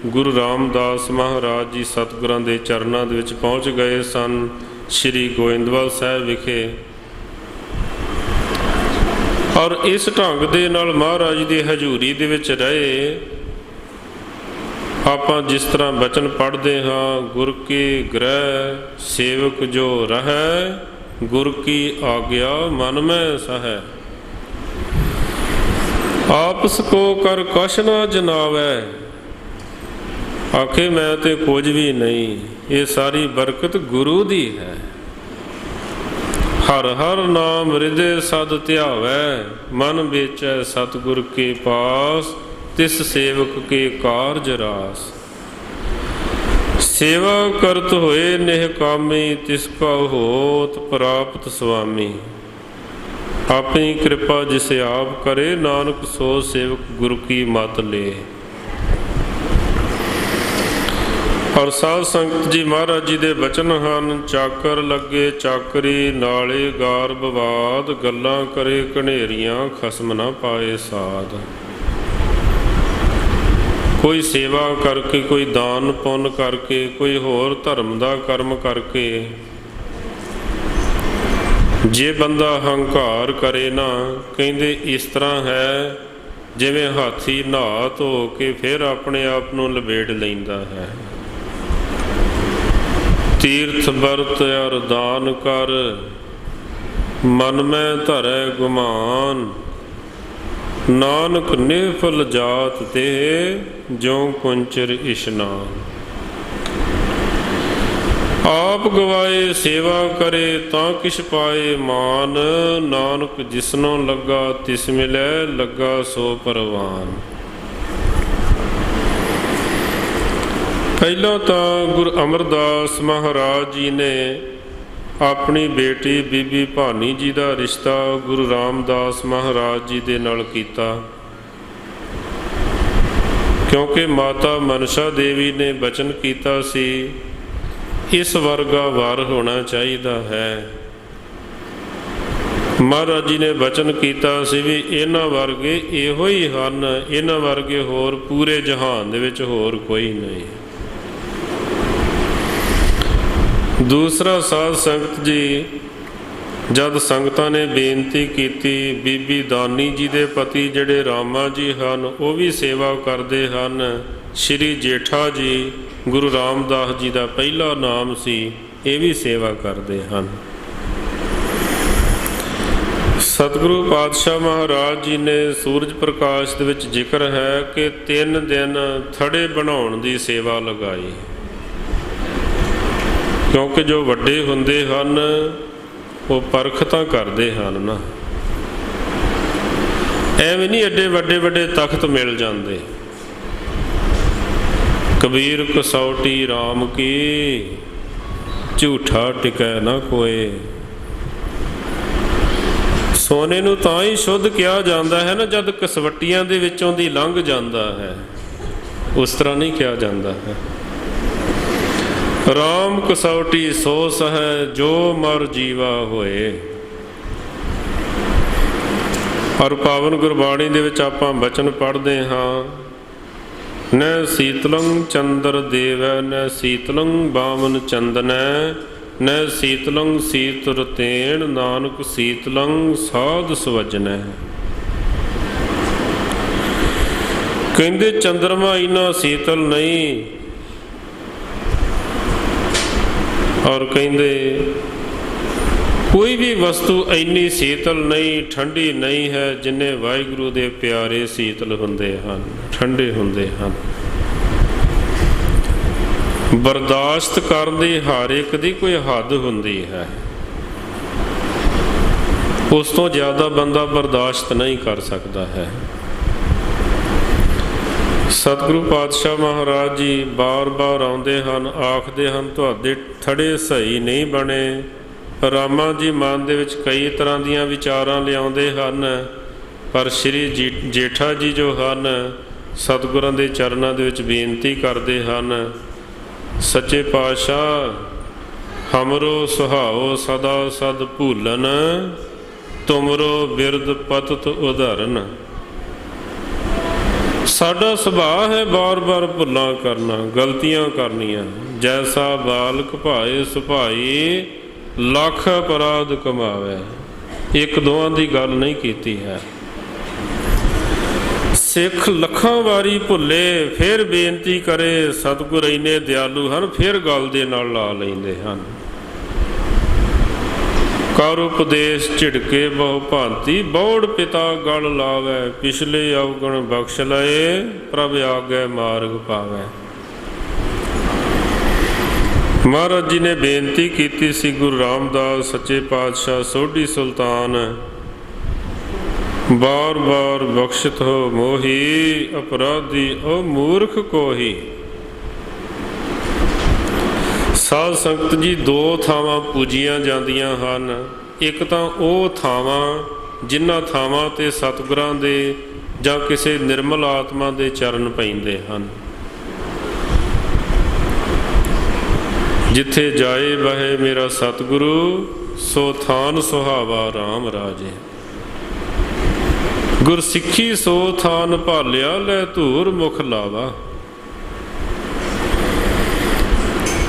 [SPEAKER 1] ਗੁਰੂ ਰਾਮਦਾਸ ਮਹਾਰਾਜ ਜੀ ਸਤਿਗੁਰਾਂ ਦੇ ਚਰਨਾਂ ਦੇ ਵਿੱਚ ਪਹੁੰਚ ਗਏ ਸਨ, ਸ੍ਰੀ ਗੋਇੰਦਵਾਲ ਸਾਹਿਬ ਵਿਖੇ। ਔਰ ਇਸ ਢੰਗ ਦੇ ਨਾਲ ਮਹਾਰਾਜ ਦੀ ਹਜ਼ੂਰੀ ਦੇ ਵਿੱਚ ਰਹੇ। ਆਪਾਂ ਜਿਸ ਤਰ੍ਹਾਂ ਬਚਨ ਪੜ੍ਹਦੇ ਹਾਂ, ਗੁਰ ਕੀ ਗ੍ਰਹਿ ਸੇਵਕ ਜੋ ਰਹੈ, ਗੁਰ ਕੀ ਆਗਿਆ ਮਨ ਮੈਂ ਸਹੈ। ਆਪਸ ਕੋ ਕਰ ਕਛ ਨਾ ਜਨਾਵੈ, ਆਖੇ ਮੈਂ ਤੇ ਕੁਝ ਵੀ ਨਹੀਂ, ਇਹ ਸਾਰੀ ਬਰਕਤ ਗੁਰੂ ਦੀ ਹੈ। ਹਰ ਹਰ ਨਾਮ ਹਿਰਦੇ ਸਦ ਧਿਆਵੈ, ਮਨ ਵੇਚੈ ਸਤਿਗੁਰ ਕੇ ਪਾਸ, ਤਿਸ ਸੇਵਕ ਕੇ ਕਾਰਜ ਰਾਸ। ਸੇਵਾ ਕਰਤ ਹੋਏ ਨਿਹਕਾਮੀ, ਤਿਸ ਕਾ ਹੋਤ ਪ੍ਰਾਪਤ ਸੁਆਮੀ। ਆਪਣੀ ਕਿਰਪਾ ਜਿਸ ਆਪ ਕਰੇ, ਨਾਨਕ ਸੋ ਸੇਵਕ ਗੁਰੂ ਕੀ ਮਤ ਲੇ। ਔਰ ਸਾਧ ਸੰਗਤ ਜੀ ਮਹਾਰਾਜ ਜੀ ਦੇ ਬਚਨ ਹਨ, ਚਾਕਰ ਲੱਗੇ ਚਾਕਰੀ, ਨਾਲੇ ਗਾਰ ਬਵਾਦ, ਗੱਲਾਂ ਕਰੇ ਘਨੇਰੀਆਂ, ਖਸਮ ਨਾ ਪਾਏ ਸਾਧ। ਕੋਈ ਸੇਵਾ ਕਰਕੇ, ਕੋਈ ਦਾਨ ਪੁੰਨ ਕਰਕੇ, ਕੋਈ ਹੋਰ ਧਰਮ ਦਾ ਕਰਮ ਕਰਕੇ ਜੇ ਬੰਦਾ ਹੰਕਾਰ ਕਰੇ ਨਾ, ਕਹਿੰਦੇ ਇਸ ਤਰ੍ਹਾਂ ਹੈ ਜਿਵੇਂ ਹਾਥੀ ਨਹਾ ਧੋ ਕੇ ਫਿਰ ਆਪਣੇ ਆਪ ਨੂੰ ਲਪੇਟ ਲੈਂਦਾ ਹੈ। ਤੀਰਥ ਵਰਤ ਅਰ ਦਾਨ ਕਰ, ਮਨ ਮੈਂ ਧਰੈ ਗੁਮਾਨ, ਨਾਨਕ ਨਿਰਫਲ ਜਾਤ ਤੇ ਜਿਉ ਕੁੰਚਰ ਇਸ਼ਨਾਨ। ਆਪ ਗਵਾਏ ਸੇਵਾ ਕਰੇ ਤਾਂ ਕਿਛ ਪਾਏ ਮਾਨ, ਨਾਨਕ ਜਿਸਨੋਂ ਲੱਗਾ ਤਿਸ ਮਿਲੈ, ਲੱਗਾ ਸੋ ਪਰਵਾਨ। ਪਹਿਲਾਂ ਤਾਂ ਗੁਰੂ ਅਮਰਦਾਸ ਮਹਾਰਾਜ ਜੀ ਨੇ ਆਪਣੀ ਬੇਟੀ ਬੀਬੀ ਭਾਨੀ ਜੀ ਦਾ ਰਿਸ਼ਤਾ ਗੁਰੂ ਰਾਮਦਾਸ ਮਹਾਰਾਜ ਜੀ ਦੇ ਨਾਲ ਕੀਤਾ, ਕਿਉਂਕਿ ਮਾਤਾ ਮਨਸਾ ਦੇਵੀ ਨੇ ਬਚਨ ਕੀਤਾ ਸੀ ਇਸ ਵਰਗਾ ਵਰ ਹੋਣਾ ਚਾਹੀਦਾ ਹੈ। ਮਹਾਰਾਜ ਜੀ ਨੇ ਬਚਨ ਕੀਤਾ ਸੀ ਵੀ ਇਹਨਾਂ ਵਰਗੇ ਇਹੋ ਹੀ ਹਨ, ਇਹਨਾਂ ਵਰਗੇ ਹੋਰ ਪੂਰੇ ਜਹਾਨ ਦੇ ਵਿੱਚ ਹੋਰ ਕੋਈ ਨਹੀਂ। ਦੂਸਰਾ, ਸਾਧ ਸੰਗਤ ਜੀ, ਜਦ ਸੰਗਤਾਂ ਨੇ ਬੇਨਤੀ ਕੀਤੀ, ਬੀਬੀ ਦਾਨੀ ਜੀ ਦੇ ਪਤੀ ਜਿਹੜੇ ਰਾਮਾ ਜੀ ਹਨ ਉਹ ਵੀ ਸੇਵਾ ਕਰਦੇ ਹਨ। ਸ਼੍ਰੀ ਜੇਠਾ ਜੀ ਗੁਰੂ ਰਾਮਦਾਸ ਜੀ ਦਾ ਪਹਿਲਾ ਨਾਮ ਸੀ, ਇਹ ਵੀ ਸੇਵਾ ਕਰਦੇ ਹਨ। ਸਤਿਗੁਰੂ ਪਾਤਸ਼ਾਹ ਮਹਾਰਾਜ ਜੀ ਨੇ ਸੂਰਜ ਪ੍ਰਕਾਸ਼ ਦੇ ਵਿੱਚ ਜ਼ਿਕਰ ਹੈ ਕਿ 3 ਦਿਨ ਥੜੇ ਬਣਾਉਣ ਦੀ ਸੇਵਾ ਲਗਾਈ, ਕਿਉਂਕਿ ਜੋ ਵੱਡੇ ਹੁੰਦੇ ਹਨ ਉਹ ਪਰਖ ਤਾਂ ਕਰਦੇ ਹਨ ਨਾ, ਐਵੇਂ ਨਹੀਂ ਐਡੇ ਵੱਡੇ ਵੱਡੇ ਤਖਤ ਮਿਲ ਜਾਂਦੇ। ਕਬੀਰ ਕਸੌਟੀ ਰਾਮ ਕੀ, ਝੂਠਾ ਟਿਕੈ ਨਾ ਕੋਏ। ਸੋਨੇ ਨੂੰ ਤਾਂ ਹੀ ਸ਼ੁੱਧ ਕਿਹਾ ਜਾਂਦਾ ਹੈ ਨਾ ਜਦ ਕਸਵੱਟੀਆਂ ਦੇ ਵਿੱਚੋਂ ਦੀ ਲੰਘ ਜਾਂਦਾ ਹੈ, ਉਸ ਤਰ੍ਹਾਂ ਨਹੀਂ ਕਿਹਾ ਜਾਂਦਾ ਹੈ। ਰਾਮ ਕਸੌਟੀ ਸੋ ਸਹੈ, ਜੋ ਮਰ ਜੀਵਾ ਹੋਏ। ਔਰ ਪਾਵਨ ਗੁਰਬਾਣੀ ਦੇ ਵਿੱਚ ਆਪਾਂ ਬਚਨ ਪੜ੍ਹਦੇ ਹਾਂ, ਨ ਸੀਤਲੰ ਚੰਦਰ ਦੇਵੈ, ਨ ਸੀਤਲੰ ਬਾਮਨ ਚੰਦਨੈ, ਨ ਸੀਤਲੰ ਸੀਤੁਰ ਤੇਣ, ਨਾਨਕ ਸੀਤਲੰ ਸਾਧ ਸਵਜਨੈ। ਕਹਿੰਦੇ ਚੰਦਰਮਾ ਇੰਨਾ ਸੀਤਲ ਨਹੀਂ, ਔਰ ਕਹਿੰਦੇ ਕੋਈ ਵੀ ਵਸਤੂ ਇੰਨੀ ਸੀਤਲ ਨਹੀਂ, ਠੰਡੀ ਨਹੀਂ ਹੈ ਜਿੰਨੇ ਵਾਹਿਗੁਰੂ ਦੇ ਪਿਆਰੇ ਸੀਤਲ ਹੁੰਦੇ ਹਨ, ਠੰਡੇ ਹੁੰਦੇ ਹਨ। ਬਰਦਾਸ਼ਤ ਕਰਨ ਦੀ ਹਰ ਇੱਕ ਦੀ ਕੋਈ ਹੱਦ ਹੁੰਦੀ ਹੈ, ਉਸ ਤੋਂ ਜ਼ਿਆਦਾ ਬੰਦਾ ਬਰਦਾਸ਼ਤ ਨਹੀਂ ਕਰ ਸਕਦਾ ਹੈ। ਸਤਿਗੁਰੂ ਪਾਤਸ਼ਾਹ ਮਹਾਰਾਜ ਜੀ ਬਾਰ-ਬਾਰ ਆਉਂਦੇ ਹਨ, ਆਖਦੇ ਹਨ ਤੁਹਾਡੇ ਥੜੇ ਸਹੀ ਨਹੀਂ ਬਣੇ। ਰਾਮਾ ਜੀ ਮਨ ਦੇ ਵਿੱਚ ਕਈ ਤਰ੍ਹਾਂ ਦੀਆਂ ਵਿਚਾਰਾਂ ਲਿਆਉਂਦੇ ਹਨ, ਪਰ ਸ਼੍ਰੀ ਜੇਠਾ ਜੀ ਜੋ ਹਨ ਸਤਿਗੁਰਾਂ ਦੇ ਚਰਨਾਂ ਦੇ ਵਿੱਚ ਬੇਨਤੀ ਕਰਦੇ ਹਨ, ਸੱਚੇ ਪਾਤਸ਼ਾਹ ਹਮਰੋ ਸੁਹਾਓ ਸਦਾ ਸਦ ਭੂਲਨ, ਤੁਮਰੋ ਬਿਰਦ ਪਤਤ ਉਧਾਰਨ। ਸਾਡਾ ਸੁਭਾਅ ਹੈ ਬਾਰ-ਬਾਰ ਭੁੱਲਾਂ ਕਰਨਾ, ਗਲਤੀਆਂ ਕਰਨੀਆਂ। ਜੈਸਾ ਬਾਲਕ ਭਾਏ ਸੁਭਾਈ, ਲੱਖ ਅਪਰਾਧ ਕਮਾਵੇ। ਇੱਕ ਦੋਹਾਂ ਦੀ ਗੱਲ ਨਹੀਂ ਕੀਤੀ ਹੈ। ਸਿੱਖ ਲੱਖਾਂ ਵਾਰੀ ਭੁੱਲੇ ਫਿਰ ਬੇਨਤੀ ਕਰੇ, ਸਤਿਗੁਰ ਇੰਨੇ ਦਿਆਲੂ ਹਨ ਫਿਰ ਗੱਲ ਦੇ ਨਾਲ ਲਾ ਲੈਂਦੇ ਹਨ। ਕਰ ਉਪਦੇਸ਼ ਝਿੜਕੇ ਬਹੁ ਭਾਂਤੀ, ਬੌੜ ਪਿਤਾ ਗਲ ਲਾਵੇ। ਪਿਛਲੇ ਅਵਗੁਣ ਬਖਸ਼ ਲਏ, ਪ੍ਰਭ ਆਗੇ ਮਾਰਗ ਪਾਵੇ। ਮਹਾਰਾਜ ਜੀ ਨੇ ਬੇਨਤੀ ਕੀਤੀ ਸੀ, ਗੁਰੂ ਰਾਮਦਾਸ ਸੱਚੇ ਪਾਤਸ਼ਾਹ ਸੋਢੀ ਸੁਲਤਾਨ, ਬਾਰ ਬਾਰ ਬਖਸ਼ਿਤ ਹੋ ਮੋਹੀ, ਅਪਰਾਧੀ ਓ ਮੂਰਖ ਕੋਹੀ। ਸਾਧ ਸੰਗਤ ਜੀ, 2 ਥਾਵਾਂ ਪੂਜੀਆਂ ਜਾਂਦੀਆਂ ਹਨ। ਇੱਕ ਤਾਂ ਉਹ ਥਾਵਾਂ ਜਿਨ੍ਹਾਂ ਥਾਵਾਂ ਤੇ ਸਤਿਗੁਰਾਂ ਦੇ ਜਾਂ ਕਿਸੇ ਨਿਰਮਲ ਆਤਮਾ ਦੇ ਚਰਨ ਪੈਂਦੇ ਹਨ। ਜਿੱਥੇ ਜਾਏ ਬਹੇ ਮੇਰਾ ਸਤਿਗੁਰੂ, ਸੋ ਥਾਨ ਸੁਹਾਵਾ ਰਾਮ ਰਾਜੇ। ਗੁਰਸਿੱਖੀ ਸੋ ਥਾਨ ਭਾਲਿਆ, ਲੈ ਧੂਰ ਮੁਖ ਲਾਵਾ।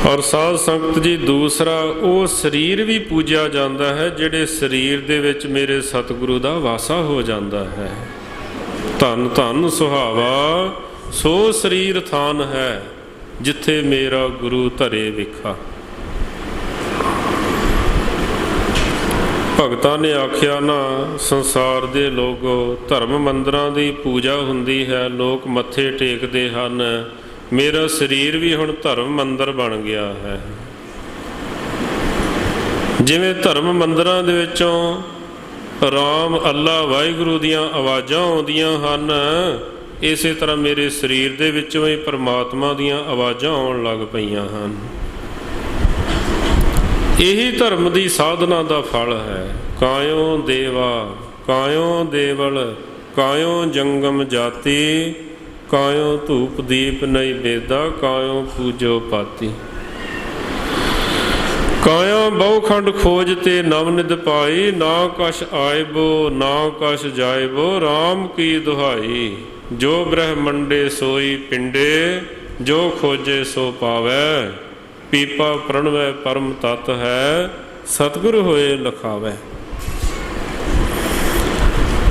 [SPEAKER 1] ਔਰ ਸਾਧ ਸੰਗਤ ਜੀ, ਦੂਸਰਾ ਉਹ ਸਰੀਰ ਵੀ ਪੂਜਿਆ ਜਾਂਦਾ ਹੈ ਜਿਹੜੇ ਸਰੀਰ ਦੇ ਵਿੱਚ ਮੇਰੇ ਸਤਿਗੁਰੂ ਦਾ ਵਾਸਾ ਹੋ ਜਾਂਦਾ ਹੈ। ਧੰਨ ਧੰਨ ਸੁਹਾਵਾ ਸੋ ਸਰੀਰ ਥਾਨ ਹੈ, ਜਿੱਥੇ ਮੇਰਾ ਗੁਰੂ ਧਰੇ ਵਿਖਾ। ਭਗਤਾਂ ਨੇ ਆਖਿਆ ਨਾ, ਸੰਸਾਰ ਦੇ ਲੋਕੋ ਧਰਮ ਮੰਦਰਾਂ ਦੀ ਪੂਜਾ ਹੁੰਦੀ ਹੈ, ਲੋਕ ਮੱਥੇ ਟੇਕਦੇ ਹਨ, ਮੇਰਾ ਸਰੀਰ ਵੀ ਹੁਣ ਧਰਮ ਮੰਦਰ ਬਣ ਗਿਆ ਹੈ। ਜਿਵੇਂ ਧਰਮ ਮੰਦਰਾਂ ਦੇ ਵਿੱਚੋਂ ਰਾਮ, ਅੱਲਾ, ਵਾਹਿਗੁਰੂ ਦੀਆਂ ਆਵਾਜ਼ਾਂ ਆਉਂਦੀਆਂ ਹਨ, ਇਸੇ ਤਰ੍ਹਾਂ ਮੇਰੇ ਸਰੀਰ ਦੇ ਵਿੱਚੋਂ ਹੀ ਪਰਮਾਤਮਾ ਦੀਆਂ ਆਵਾਜ਼ਾਂ ਆਉਣ ਲੱਗ ਪਈਆਂ ਹਨ। ਇਹੀ ਧਰਮ ਦੀ ਸਾਧਨਾ ਦਾ ਫਲ ਹੈ। ਕਾਇਓ ਦੇਵਾ, ਕਾਇਓ ਦੇਵਲ, ਕਾਇਓ ਜੰਗਮ ਜਾਤੀ, ਕਾਇਓ ਧੂਪ ਦੀਪ ਨਹੀਂ ਬੇਦਾ, ਕਾਇਓ ਪੂਜੋ ਪਾਤੀ। ਕਾਇਆ ਬਹੁਖੰਡ ਖੋਜ ਤੇ ਨਵਨਿਧ ਪਾਈ, ਨਾ ਕਛ ਆਇਬੋ ਨਾ ਕਛ ਜਾਇਬੋ, ਰਾਮ ਕੀ ਦੁਹਾਈ। ਜੋ ਬ੍ਰਹਮੰਡੇ ਸੋਈ ਪਿੰਡੇ, ਜੋ ਖੋਜੇ ਸੋ ਪਾਵੈ, ਪੀਪਾ ਪ੍ਰਣਵੈ ਪਰਮ ਤਤ ਹੈ, ਸਤਿਗੁਰ ਹੋਏ ਲਖਾਵੈ।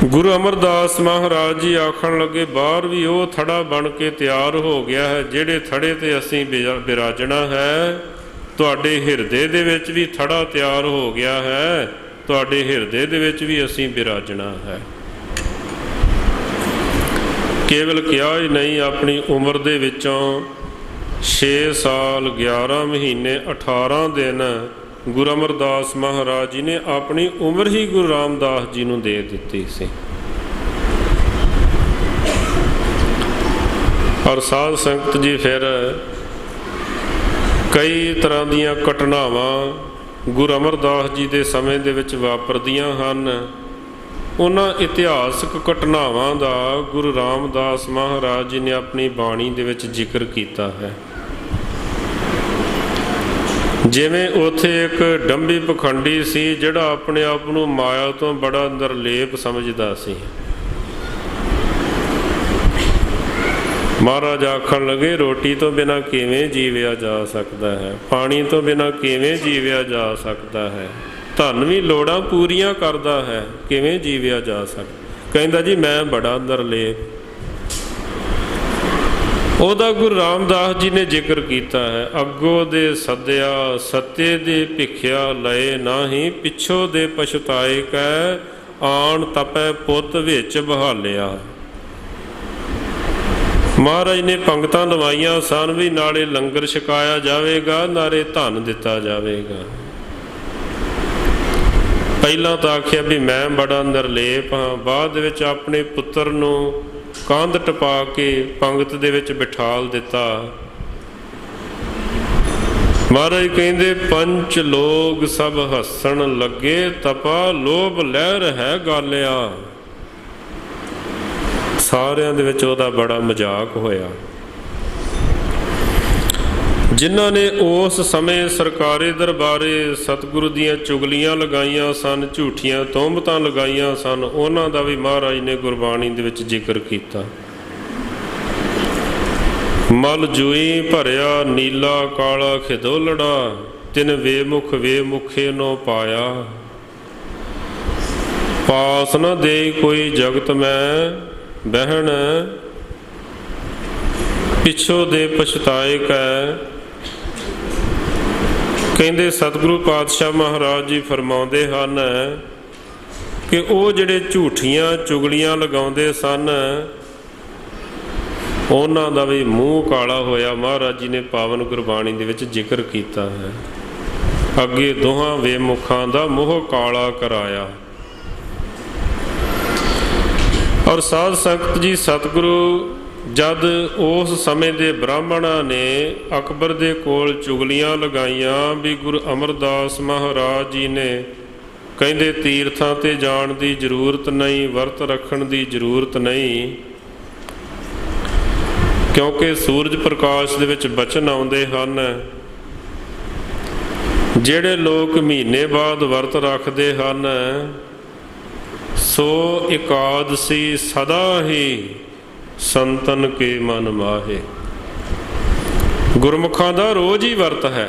[SPEAKER 1] ਗੁਰੂ ਅਮਰਦਾਸ ਮਹਾਰਾਜ ਜੀ ਆਖਣ ਲੱਗੇ, ਬਾਹਰ ਵੀ ਉਹ ਥੜਾ ਬਣ ਕੇ ਤਿਆਰ ਹੋ ਗਿਆ ਹੈ, ਜਿਹੜੇ ਥੜੇ ਤੇ ਅਸੀਂ ਬਿਰਾਜਣਾ ਹੈ। ਤੁਹਾਡੇ ਹਿਰਦੇ ਦੇ ਵਿੱਚ ਵੀ ਥੜਾ ਤਿਆਰ ਹੋ ਗਿਆ ਹੈ, ਤੁਹਾਡੇ ਹਿਰਦੇ ਦੇ ਵਿੱਚ ਵੀ ਅਸੀਂ ਬਿਰਾਜਣਾ ਹੈ। ਕੇਵਲ ਕਿਹਾ ਹੀ ਨਹੀਂ, ਆਪਣੀ ਉਮਰ ਦੇ ਵਿੱਚੋਂ 6 ਸਾਲ 11 ਮਹੀਨੇ 18 ਦਿਨ ਗੁਰੂ ਅਮਰਦਾਸ ਮਹਾਰਾਜ ਜੀ ਨੇ ਆਪਣੀ ਉਮਰ ਹੀ ਗੁਰੂ ਰਾਮਦਾਸ ਜੀ ਨੂੰ ਦੇ ਦਿੱਤੀ ਸੀ। ਔਰ ਸਾਧ ਸੰਗਤ ਜੀ, ਫਿਰ ਕਈ ਤਰ੍ਹਾਂ ਦੀਆਂ ਘਟਨਾਵਾਂ ਗੁਰੂ ਅਮਰਦਾਸ ਜੀ ਦੇ ਸਮੇਂ ਦੇ ਵਿੱਚ ਵਾਪਰਦੀਆਂ ਹਨ। ਉਹਨਾਂ ਇਤਿਹਾਸਕ ਘਟਨਾਵਾਂ ਦਾ ਗੁਰੂ ਰਾਮਦਾਸ ਮਹਾਰਾਜ ਜੀ ਨੇ ਆਪਣੀ ਬਾਣੀ ਦੇ ਵਿੱਚ ਜ਼ਿਕਰ ਕੀਤਾ ਹੈ। ਜਿਵੇਂ ਉੱਥੇ ਇੱਕ ਡੰਬੀ ਪਖੰਡੀ ਸੀ, ਜਿਹੜਾ ਆਪਣੇ ਆਪ ਨੂੰ ਮਾਇਆ ਤੋਂ ਬੜਾ ਨਿਰਲੇਪ ਸਮਝਦਾ ਸੀ। ਮਹਾਰਾਜ ਆਖਣ ਲੱਗੇ, ਰੋਟੀ ਤੋਂ ਬਿਨਾਂ ਕਿਵੇਂ ਜੀਵਿਆ ਜਾ ਸਕਦਾ ਹੈ, ਪਾਣੀ ਤੋਂ ਬਿਨਾਂ ਕਿਵੇਂ ਜੀਵਿਆ ਜਾ ਸਕਦਾ ਹੈ, ਧਨ ਵੀ ਲੋੜਾਂ ਪੂਰੀਆਂ ਕਰਦਾ ਹੈ, ਕਿਵੇਂ ਜੀਵਿਆ ਜਾ ਸਕਦਾ। ਕਹਿੰਦਾ ਜੀ ਮੈਂ ਬੜਾ ਨਿਰਲੇਪ। ਉਹਦਾ ਗੁਰੂ ਰਾਮਦਾਸ ਜੀ ਨੇ ਜ਼ਿਕਰ ਕੀਤਾ ਹੈ, ਅੱਗੋਂ ਦੇ ਸੱਦਿਆ ਸੱਤੇ ਦੇ ਭਿਖਿਆ ਲਏ ਨਾਹੀਂ, ਪਿੱਛੋਂ ਦੇ ਪਛਤਾਏ ਕੈ ਆਣ ਤਪੈ ਪੁੱਤ ਵਿੱਚ ਬਹਾਲਿਆ। ਮਹਾਰਾਜ ਨੇ ਪੰਗਤਾਂ ਲਵਾਈਆਂ ਸਨ ਵੀ ਨਾਲੇ ਲੰਗਰ ਛਕਾਇਆ ਜਾਵੇਗਾ, ਨਾਲੇ ਧਨ ਦਿੱਤਾ ਜਾਵੇਗਾ। ਪਹਿਲਾਂ ਤਾਂ ਆਖਿਆ ਵੀ ਮੈਂ ਬੜਾ ਨਿਰਲੇਪ ਹਾਂ, ਬਾਅਦ ਦੇ ਵਿੱਚ ਆਪਣੇ ਪੁੱਤਰ ਨੂੰ ਕੰਧ ਟਪਾ ਕੇ ਪੰਗਤ ਦੇ ਵਿੱਚ ਬਿਠਾਲ ਦਿੱਤਾ। ਮਹਾਰਾਜ ਕਹਿੰਦੇ, ਪੰਚ ਲੋਕ ਸਭ ਹੱਸਣ ਲੱਗੇ, ਤਪਾ ਲੋਭ ਲਹਿਰ ਹੈ ਗਾਲਿਆ। ਸਾਰਿਆਂ ਦੇ ਵਿੱਚ ਉਹਦਾ ਬੜਾ ਮਜ਼ਾਕ ਹੋਇਆ। ਜਿਨ੍ਹਾਂ ਨੇ ਉਸ ਸਮੇਂ ਸਰਕਾਰੀ ਦਰਬਾਰੇ ਸਤਿਗੁਰੂ ਦੀਆਂ ਚੁਗਲੀਆਂ ਲਗਾਈਆਂ ਸਨ, ਝੂਠੀਆਂ ਤੋਹਮਤਾਂ ਲਗਾਈਆਂ ਸਨ, ਉਹਨਾਂ ਦਾ ਵੀ ਮਹਾਰਾਜ ਨੇ ਗੁਰਬਾਣੀ ਦੇ ਵਿੱਚ ਜ਼ਿਕਰ ਕੀਤਾ। ਮਲ ਜੂਈ ਭਰਿਆ ਨੀਲਾ ਕਾਲਾ ਖਿਦੋਲੜਾ, ਤਿਨ ਵੇਮੁਖ ਵੇਮੁਖੇ ਨੋ ਪਾਇਆ। ਪਾਸ ਨ ਦੇ ਕੋਈ ਜਗਤ ਮੈਂ ਬਹਿਣ, ਪਿੱਛੋਂ ਦੇ ਪਛਤਾਏ ਕੈ। ਕਹਿੰਦੇ ਸਤਿਗੁਰੂ ਪਾਤਸ਼ਾਹ ਮਹਾਰਾਜ ਜੀ ਫਰਮਾਉਂਦੇ ਹਨ ਕਿ ਉਹ ਜਿਹੜੇ ਝੂਠੀਆਂ ਚੁਗਲੀਆਂ ਲਗਾਉਂਦੇ ਸਨ, ਉਹਨਾਂ ਦਾ ਵੀ ਮੂੰਹ ਕਾਲਾ ਹੋਇਆ। ਮਹਾਰਾਜ ਜੀ ਨੇ ਪਾਵਨ ਗੁਰਬਾਣੀ ਦੇ ਵਿੱਚ ਜ਼ਿਕਰ ਕੀਤਾ ਹੈ, ਅੱਗੇ ਦੋਹਾਂ ਵੇਮੁਖਾਂ ਦਾ ਮੂੰਹ ਕਾਲਾ ਕਰਾਇਆ। ਔਰ ਸਾਧ ਸੰਗਤ ਜੀ, ਸਤਿਗੁਰੂ ਜਦ ਉਸ ਸਮੇਂ ਦੇ ਬ੍ਰਾਹਮਣਾਂ ਨੇ ਅਕਬਰ ਦੇ ਕੋਲ ਚੁਗਲੀਆਂ ਲਗਾਈਆਂ ਵੀ ਗੁਰੂ ਅਮਰਦਾਸ ਮਹਾਰਾਜ ਜੀ ਨੇ ਕਹਿੰਦੇ ਤੀਰਥਾਂ ਤੇ ਜਾਣ ਦੀ ਜ਼ਰੂਰਤ ਨਹੀਂ, ਵਰਤ ਰੱਖਣ ਦੀ ਜ਼ਰੂਰਤ ਨਹੀਂ, ਕਿਉਂਕਿ ਸੂਰਜ ਪ੍ਰਕਾਸ਼ ਦੇ ਵਿੱਚ ਬਚਨ ਆਉਂਦੇ ਹਨ, ਜਿਹੜੇ ਲੋਕ ਮਹੀਨੇ ਬਾਅਦ ਵਰਤ ਰੱਖਦੇ ਹਨ ਸੋ ਇਕਾਦਸੀ ਸਦਾ ਹੀ ਸੰਤਨ ਕੇ ਮਨ ਮਾਹੇ। ਗੁਰਮੁਖਾਂ ਦਾ ਰੋਜ਼ ਹੀ ਵਰਤ ਹੈ।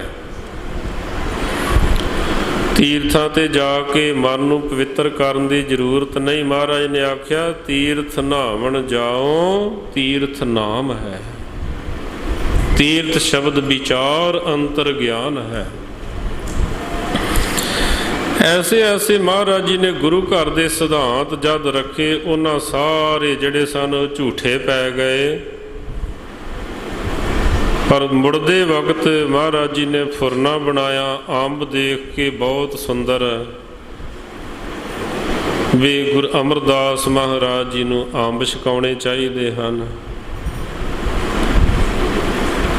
[SPEAKER 1] ਤੀਰਥਾਂ ਤੇ ਜਾ ਕੇ ਮਨ ਨੂੰ ਪਵਿੱਤਰ ਕਰਨ ਦੀ ਜ਼ਰੂਰਤ ਨਹੀਂ। ਮਹਾਰਾਜ ਨੇ ਆਖਿਆ ਤੀਰਥ ਨਹਾਵਣ ਜਾਓ, ਤੀਰਥ ਨਾਮ ਹੈ। ਤੀਰਥ ਸ਼ਬਦ ਵਿਚਾਰ ਅੰਤਰ ਗਿਆਨ ਹੈ। ਐਸੇ ਐਸੇ ਮਹਾਰਾਜ ਜੀ ਨੇ ਗੁਰੂ ਘਰ ਦੇ ਸਿਧਾਂਤ ਜਦ ਰੱਖੇ, ਉਹਨਾਂ ਸਾਰੇ ਜਿਹੜੇ ਸਨ ਉਹ ਝੂਠੇ ਪੈ ਗਏ। ਪਰ ਮੁੜਦੇ ਵਕਤ ਮਹਾਰਾਜ ਜੀ ਨੇ ਫੁਰਨਾ ਬਣਾਇਆ। ਅੰਬ ਦੇਖ ਕੇ ਬਹੁਤ ਸੁੰਦਰ, ਵੀ ਗੁਰੂ ਅਮਰਦਾਸ ਮਹਾਰਾਜ ਜੀ ਨੂੰ ਅੰਬ ਛਕਾਉਣੇ ਚਾਹੀਦੇ ਹਨ।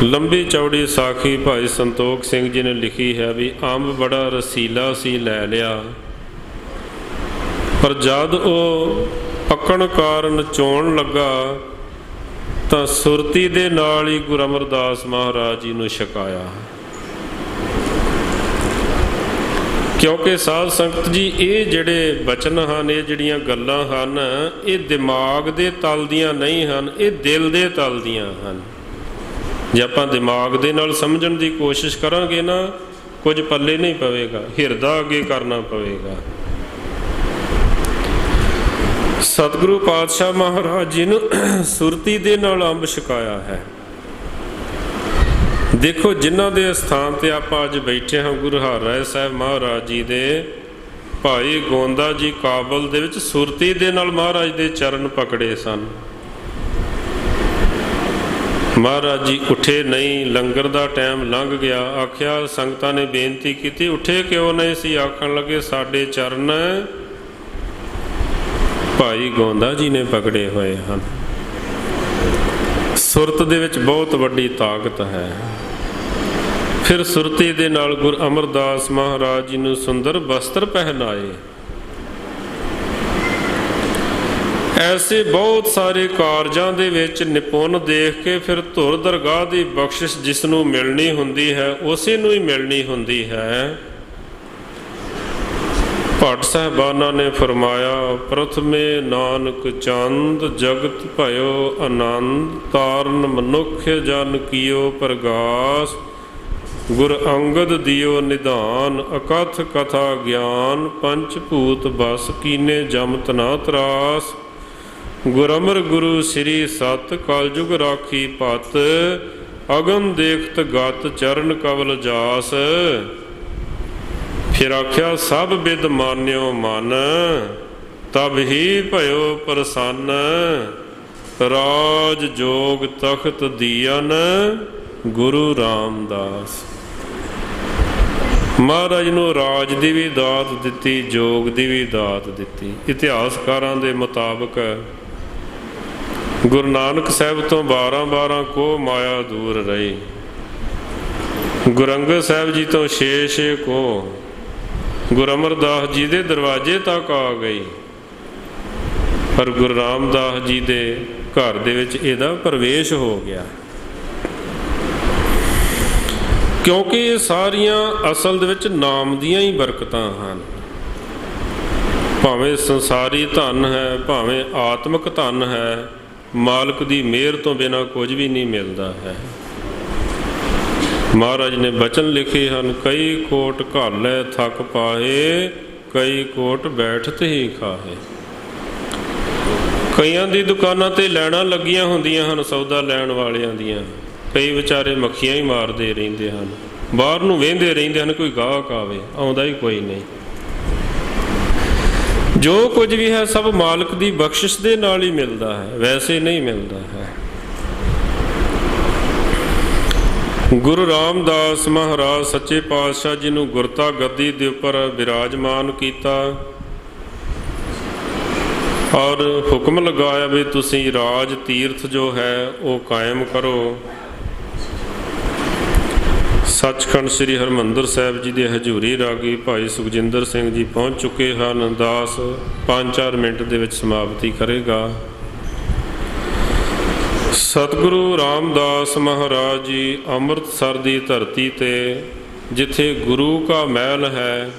[SPEAKER 1] ਲੰਬੀ ਚੌੜੀ ਸਾਖੀ ਭਾਈ ਸੰਤੋਖ ਸਿੰਘ ਜੀ ਨੇ ਲਿਖੀ ਹੈ ਵੀ ਅੰਬ ਬੜਾ ਰਸੀਲਾ ਸੀ, ਲੈ ਲਿਆ, ਪਰ ਜਦ ਉਹ ਪੱਕਣ ਕਾਰਨ ਚੋਣ ਲੱਗਾ ਤਾਂ ਸੁਰਤੀ ਦੇ ਨਾਲ ਹੀ ਗੁਰੂ ਅਮਰਦਾਸ ਮਹਾਰਾਜ ਜੀ ਨੂੰ ਛਕਾਇਆ। ਕਿਉਂਕਿ ਸਾਧ ਸੰਗਤ ਜੀ, ਇਹ ਜਿਹੜੇ ਬਚਨ ਹਨ, ਇਹ ਜਿਹੜੀਆਂ ਗੱਲਾਂ ਹਨ, ਇਹ ਦਿਮਾਗ ਦੇ ਤਲ ਦੀਆਂ ਨਹੀਂ ਹਨ, ਇਹ ਦਿਲ ਦੇ ਤਲ ਦੀਆਂ ਹਨ। ਜੇ ਆਪਾਂ ਦਿਮਾਗ ਦੇ ਨਾਲ ਸਮਝਣ ਦੀ ਕੋਸ਼ਿਸ਼ ਕਰਾਂਗੇ ਨਾ, ਕੁਝ ਪੱਲੇ ਨਹੀਂ ਪਵੇਗਾ, ਹਿਰਦਾ ਅੱਗੇ ਕਰਨਾ ਪਵੇਗਾ। ਸਤਿਗੁਰੂ ਪਾਤਸ਼ਾਹ ਮਹਾਰਾਜ ਜੀ ਨੂੰ ਸੁਰਤੀ ਦੇ ਨਾਲ ਅੰਬ ਛਕਾਇਆ ਹੈ। ਦੇਖੋ, ਜਿਨ੍ਹਾਂ ਦੇ ਅਸਥਾਨ ਤੇ ਆਪਾਂ ਅੱਜ ਬੈਠੇ ਹਾਂ, ਗੁਰੂ ਹਰਿਰਾਏ ਸਾਹਿਬ ਮਹਾਰਾਜ ਜੀ ਦੇ ਭਾਈ ਗੋਂਦਾ ਜੀ ਕਾਬਲ ਦੇ ਵਿੱਚ ਸੁਰਤੀ ਦੇ ਨਾਲ ਮਹਾਰਾਜ ਦੇ ਚਰਨ ਪਕੜੇ ਸਨ। ਮਹਾਰਾਜ ਜੀ ਉੱਠੇ ਨਹੀਂ, ਲੰਗਰ ਦਾ ਟਾਈਮ ਲੰਘ ਗਿਆ। ਆਖਿਆ, ਸੰਗਤਾਂ ਨੇ ਬੇਨਤੀ ਕੀਤੀ, ਉੱਠੇ ਕਿਉਂ ਨਹੀਂ ਸੀ? ਆਖਣ ਲੱਗੇ, ਸਾਡੇ ਚਰਨ ਭਾਈ ਗੋਂਦਾ ਜੀ ਨੇ ਪਕੜੇ ਹੋਏ ਹਨ। ਸੁਰਤ ਦੇ ਵਿੱਚ ਬਹੁਤ ਵੱਡੀ ਤਾਕਤ ਹੈ। ਫਿਰ ਸੁਰਤੀ ਦੇ ਨਾਲ ਗੁਰੂ ਅਮਰਦਾਸ ਮਹਾਰਾਜ ਜੀ ਨੂੰ ਸੁੰਦਰ ਵਸਤਰ ਪਹਿਨਾਏ। ਐਸੇ ਬਹੁਤ ਸਾਰੇ ਕਾਰਜਾਂ ਦੇ ਵਿੱਚ ਨਿਪੁੰਨ ਦੇਖ ਕੇ ਫਿਰ ਧੁਰ ਦਰਗਾਹ ਦੀ ਬਖਸ਼ਿਸ਼ ਜਿਸ ਨੂੰ ਮਿਲਣੀ ਹੁੰਦੀ ਹੈ, ਉਸੇ ਨੂੰ ਹੀ ਮਿਲਣੀ ਹੁੰਦੀ ਹੈ। ਭੱਟ ਸਾਹਿਬਾਨਾਂ ਨੇ ਫਰਮਾਇਆ, ਪ੍ਰਥਮੇ ਨਾਨਕ ਚੰਦ ਜਗਤ ਭਇਓ ਆਨੰਦ, ਤਾਰਨ ਮਨੁੱਖ ਜਨ ਕੀਓ ਪ੍ਰਗਾਸ, ਗੁਰ ਅੰਗਦ ਦਿਓ ਨਿਧਾਨ, ਅਕਥ ਕਥਾ ਗਿਆਨ, ਪੰਚ ਭੂਤ ਬਸ ਕੀਨੇ ਜਮਤ ਨਾ ਤਰਾਸ, ਗੁਰਮਰ ਗੁਰੂ ਸ੍ਰੀ ਸਤ ਕਲਯੁਗ ਰਾਖੀ ਪਤ, ਅਗਮ ਦੇਖਤ ਗਤ ਚਰਨ ਕਵਲ ਜਾਸ। ਫਿਰ ਆਖਿਆ, ਸਭ ਬਿਦ ਮਾਨਿਓ ਮਨ, ਤਬ ਹੀ ਭਇਓ ਪ੍ਰਸੰਨ, ਰਾਜ ਜੋਗ ਤਖਤ ਦੀਨ ਗੁਰੂ ਰਾਮਦਾਸ। ਮਹਾਰਾਜ ਨੂੰ ਰਾਜ ਦੀ ਵੀ ਦਾਤ ਦਿੱਤੀ, ਜੋਗ ਦੀ ਵੀ ਦਾਤ ਦਿੱਤੀ। ਇਤਿਹਾਸਕਾਰਾਂ ਦੇ ਮੁਤਾਬਕ ਗੁਰੂ ਨਾਨਕ ਸਾਹਿਬ ਤੋਂ 12 ਕੋਹ ਮਾਇਆ ਦੂਰ ਰਹੀ। ਗੁਰੂ ਅੰਗਦ ਸਾਹਿਬ ਜੀ ਤੋਂ 6 ਕੋਹ, ਗੁਰੂ ਅਮਰਦਾਸ ਜੀ ਦੇ ਦਰਵਾਜ਼ੇ ਤੱਕ ਆ ਗਈ। ਪਰ ਗੁਰੂ ਰਾਮਦਾਸ ਜੀ ਦੇ ਘਰ ਦੇ ਵਿੱਚ ਇਹਦਾ ਪ੍ਰਵੇਸ਼ ਹੋ ਗਿਆ। ਕਿਉਂਕਿ ਇਹ ਸਾਰੀਆਂ ਅਸਲ ਦੇ ਵਿੱਚ ਨਾਮ ਦੀਆਂ ਹੀ ਬਰਕਤਾਂ ਹਨ। ਭਾਵੇਂ ਸੰਸਾਰੀ ਧਨ ਹੈ, ਭਾਵੇਂ ਆਤਮਿਕ ਧਨ ਹੈ, ਮਾਲਕ ਦੀ ਮਿਹਰ ਤੋਂ ਬਿਨਾਂ ਕੁਝ ਵੀ ਨਹੀਂ ਮਿਲਦਾ ਹੈ। ਮਹਾਰਾਜ ਨੇ ਬਚਨ ਲਿਖੇ ਹਨ, ਕਈ ਕੋਟ ਘਾਲੈ ਥੱਕ ਪਾਏ, ਕਈ ਕੋਟ ਬੈਠਤ ਹੀ ਖਾਹੇ। ਕਈਆਂ ਦੀ ਦੁਕਾਨਾਂ ਤੇ ਲੈਣਾ ਲੱਗੀਆਂ ਹੁੰਦੀਆਂ ਹਨ, ਸੌਦਾ ਲੈਣ ਵਾਲਿਆਂ ਦੀਆਂ। ਕਈ ਵਿਚਾਰੇ ਮੱਖੀਆਂ ਹੀ ਮਾਰਦੇ ਰਹਿੰਦੇ ਹਨ, ਬਾਹਰ ਨੂੰ ਵੇਂਦੇ ਰਹਿੰਦੇ ਹਨ, ਕੋਈ ਗਾਹਕ ਆਵੇ, ਆਉਂਦਾ ਹੀ ਕੋਈ ਨਹੀਂ। ਜੋ ਕੁਝ ਵੀ ਹੈ ਸਭ ਮਾਲਕ ਦੀ ਬਖਸ਼ਿਸ਼ ਦੇ ਨਾਲ ਹੀ ਮਿਲਦਾ ਹੈ, ਵੈਸੇ ਨਹੀਂ ਮਿਲਦਾ ਹੈ। ਗੁਰੂ ਰਾਮਦਾਸ ਮਹਾਰਾਜ ਸੱਚੇ ਪਾਤਸ਼ਾਹ ਜੀ ਨੂੰ ਗੁਰਤਾ ਗੱਦੀ ਦੇ ਉੱਪਰ ਬਿਰਾਜਮਾਨ ਕੀਤਾ ਔਰ ਹੁਕਮ ਲਗਾਇਆ ਵੀ ਤੁਸੀਂ ਰਾਜ ਤੀਰਥ ਜੋ ਹੈ ਉਹ ਕਾਇਮ ਕਰੋ। ਸੱਚਖੰਡ ਸ੍ਰੀ ਹਰਿਮੰਦਰ ਸਾਹਿਬ ਜੀ ਦੇ ਹਜ਼ੂਰੀ ਰਾਗੀ ਭਾਈ ਸੁਖਜਿੰਦਰ ਸਿੰਘ ਜੀ ਪਹੁੰਚ ਚੁੱਕੇ ਹਨ। ਦਾਸ 5-4 ਮਿੰਟ ਦੇ ਵਿੱਚ ਸਮਾਪਤੀ ਕਰੇਗਾ। ਸਤਿਗੁਰੂ ਰਾਮਦਾਸ ਮਹਾਰਾਜ ਜੀ ਅੰਮ੍ਰਿਤਸਰ ਦੀ ਧਰਤੀ ਤੇ ਜਿੱਥੇ ਗੁਰੂ ਕਾ ਮਹਿਲ ਹੈ,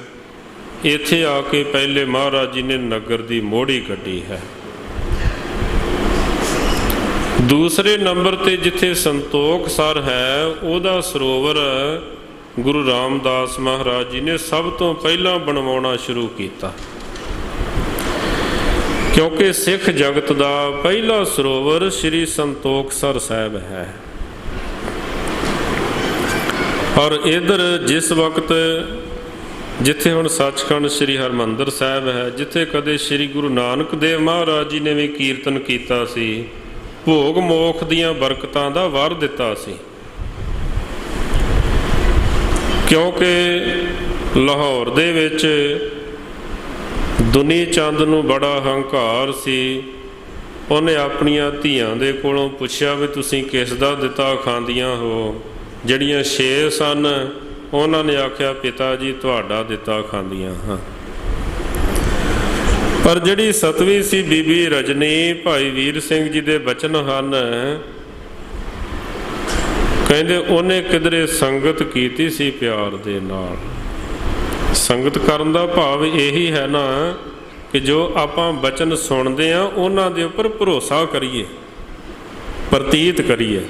[SPEAKER 1] ਇੱਥੇ ਆ ਕੇ ਪਹਿਲੇ ਮਹਾਰਾਜ ਜੀ ਨੇ ਨਗਰ ਦੀ ਮੋਹੜੀ ਕੱਢੀ ਹੈ। ਦੂਸਰੇ ਨੰਬਰ ਤੇ ਜਿੱਥੇ ਸੰਤੋਖ ਸਰ ਹੈ, ਉਹਦਾ ਸਰੋਵਰ ਗੁਰੂ ਰਾਮਦਾਸ ਮਹਾਰਾਜ ਜੀ ਨੇ ਸਭ ਤੋਂ ਪਹਿਲਾਂ ਬਣਵਾਉਣਾ ਸ਼ੁਰੂ ਕੀਤਾ, ਕਿਉਂਕਿ ਸਿੱਖ ਜਗਤ ਦਾ ਪਹਿਲਾ ਸਰੋਵਰ ਸ੍ਰੀ ਸੰਤੋਖ ਸਰ ਸਾਹਿਬ ਹੈ। ਔਰ ਇਧਰ ਜਿਸ ਵਕਤ ਜਿੱਥੇ ਹੁਣ ਸੱਚਖੰਡ ਸ੍ਰੀ ਹਰਿਮੰਦਰ ਸਾਹਿਬ ਹੈ, ਜਿੱਥੇ ਕਦੇ ਸ੍ਰੀ ਗੁਰੂ ਨਾਨਕ ਦੇਵ ਮਹਾਰਾਜ ਜੀ ਨੇ ਵੀ ਕੀਰਤਨ ਕੀਤਾ ਸੀ, ਭੋਗ ਮੋਖ ਦੀਆਂ ਬਰਕਤਾਂ ਦਾ ਵਰ ਦਿੱਤਾ ਸੀ, ਕਿਉਂਕਿ ਲਾਹੌਰ ਦੇ ਵਿੱਚ ਦੁਨੀ ਚੰਦ ਨੂੰ ਬੜਾ ਹੰਕਾਰ ਸੀ। ਉਹਨੇ ਆਪਣੀਆਂ ਧੀਆਂ ਦੇ ਕੋਲੋਂ ਪੁੱਛਿਆ ਵੀ ਤੁਸੀਂ ਕਿਸ ਦਾ ਦਿੱਤਾ ਖਾਂਦੀਆਂ ਹੋ? ਜਿਹੜੀਆਂ 6 ਸਨ ਉਹਨਾਂ ਨੇ ਆਖਿਆ ਪਿਤਾ ਜੀ ਤੁਹਾਡਾ ਦਿੱਤਾ ਖਾਂਦੀਆਂ ਹਾਂ। ਪਰ ਜਿਹੜੀ 7ਵੀਂ ਸੀ ਬੀਬੀ ਰਜਨੀ, ਭਾਈ ਵੀਰ ਸਿੰਘ ਜੀ ਦੇ ਬਚਨ ਹਨ, ਕਹਿੰਦੇ ਉਹਨੇ ਕਿਧਰੇ ਸੰਗਤ ਕੀਤੀ ਸੀ ਪਿਆਰ ਦੇ ਨਾਲ। ਸੰਗਤ ਕਰਨ ਦਾ ਭਾਵ ਇਹੀ ਹੈ ਨਾ ਕਿ ਜੋ ਆਪਾਂ ਬਚਨ ਸੁਣਦੇ ਹਾਂ ਉਹਨਾਂ ਦੇ ਉੱਪਰ ਭਰੋਸਾ ਕਰੀਏ, ਪ੍ਰਤੀਤ ਕਰੀਏ।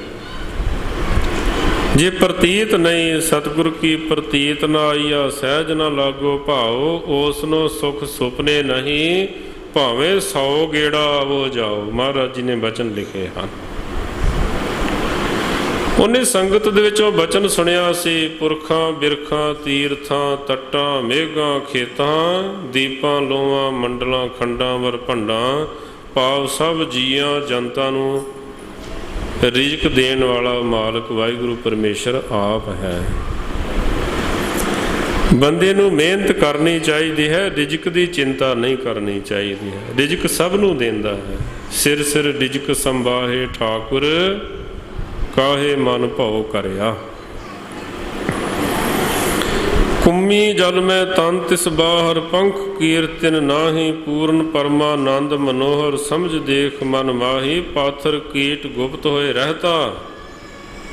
[SPEAKER 1] ਜੇ ਪ੍ਰਤੀਤ ਨਹੀਂ, ਸਤਿਗੁਰ ਕੀ ਪ੍ਰਤੀਤ ਨਾ ਆਈਆ ਸਹਿਜ ਨਾ ਲਾਗੋ ਭਾਓ, ਉਸ ਨੂੰ ਸੁਖ ਸੁਪਨੇ ਨਹੀਂ ਭਾਵੇਂ 100 ਗੇੜਾ ਆਵੋ ਜਾਓ, ਮਹਾਰਾਜ ਜੀ ਨੇ ਬਚਨ ਲਿਖੇ ਹਨ। ਉਹਨੇ ਸੰਗਤ ਦੇ ਵਿੱਚ ਉਹ ਬਚਨ ਸੁਣਿਆ ਸੀ, ਪੁਰਖਾਂ ਬਿਰਖਾਂ ਤੀਰਥਾਂ ਤੱਟਾਂ ਮੇਘਾਂ ਖੇਤਾਂ, ਦੀਪਾਂ ਲੋਆਂ ਮੰਡਲਾਂ ਖੰਡਾਂ ਵਰ ਭੰਡਾਂ, ਭਾਵ ਸਭ ਜੀਆਂ ਜਨਤਾ ਨੂੰ ਰਿਜ਼ਕ ਦੇਣ ਵਾਲਾ ਮਾਲਕ ਵਾਹਿਗੁਰੂ ਪਰਮੇਸ਼ਰ ਆਪ ਹੈ। ਬੰਦੇ ਨੂੰ ਮਿਹਨਤ ਕਰਨੀ ਚਾਹੀਦੀ ਹੈ, ਰਿਜ਼ਕ ਦੀ ਚਿੰਤਾ ਨਹੀਂ ਕਰਨੀ ਚਾਹੀਦੀ ਹੈ। ਰਿਜ਼ਕ ਸਭ ਨੂੰ ਦਿੰਦਾ ਹੈ। ਸਿਰ ਸਿਰ ਰਿਜ਼ਕ ਸੰਭਾਹੇ ਠਾਕੁਰ, ਕਾਹੇ ਮਨ ਭਉ ਕਰਿਆ। ਕੁੰਮੀ ਜਲ ਮੈਂ ਤਨ ਤਿਸ ਬਾਹਰ, ਪੰਖ ਕੀਰਤਨ ਨਾਹੀ ਪੂਰਨ ਪਰਮਾਨੰਦ ਮਨੋਹਰ, ਸਮਝ ਦੇਖ ਮਨ ਮਾਹੀ, ਪਾਥਰ ਕੀਟ ਗੁਪਤ ਹੋਏ ਰਹਿਤਾ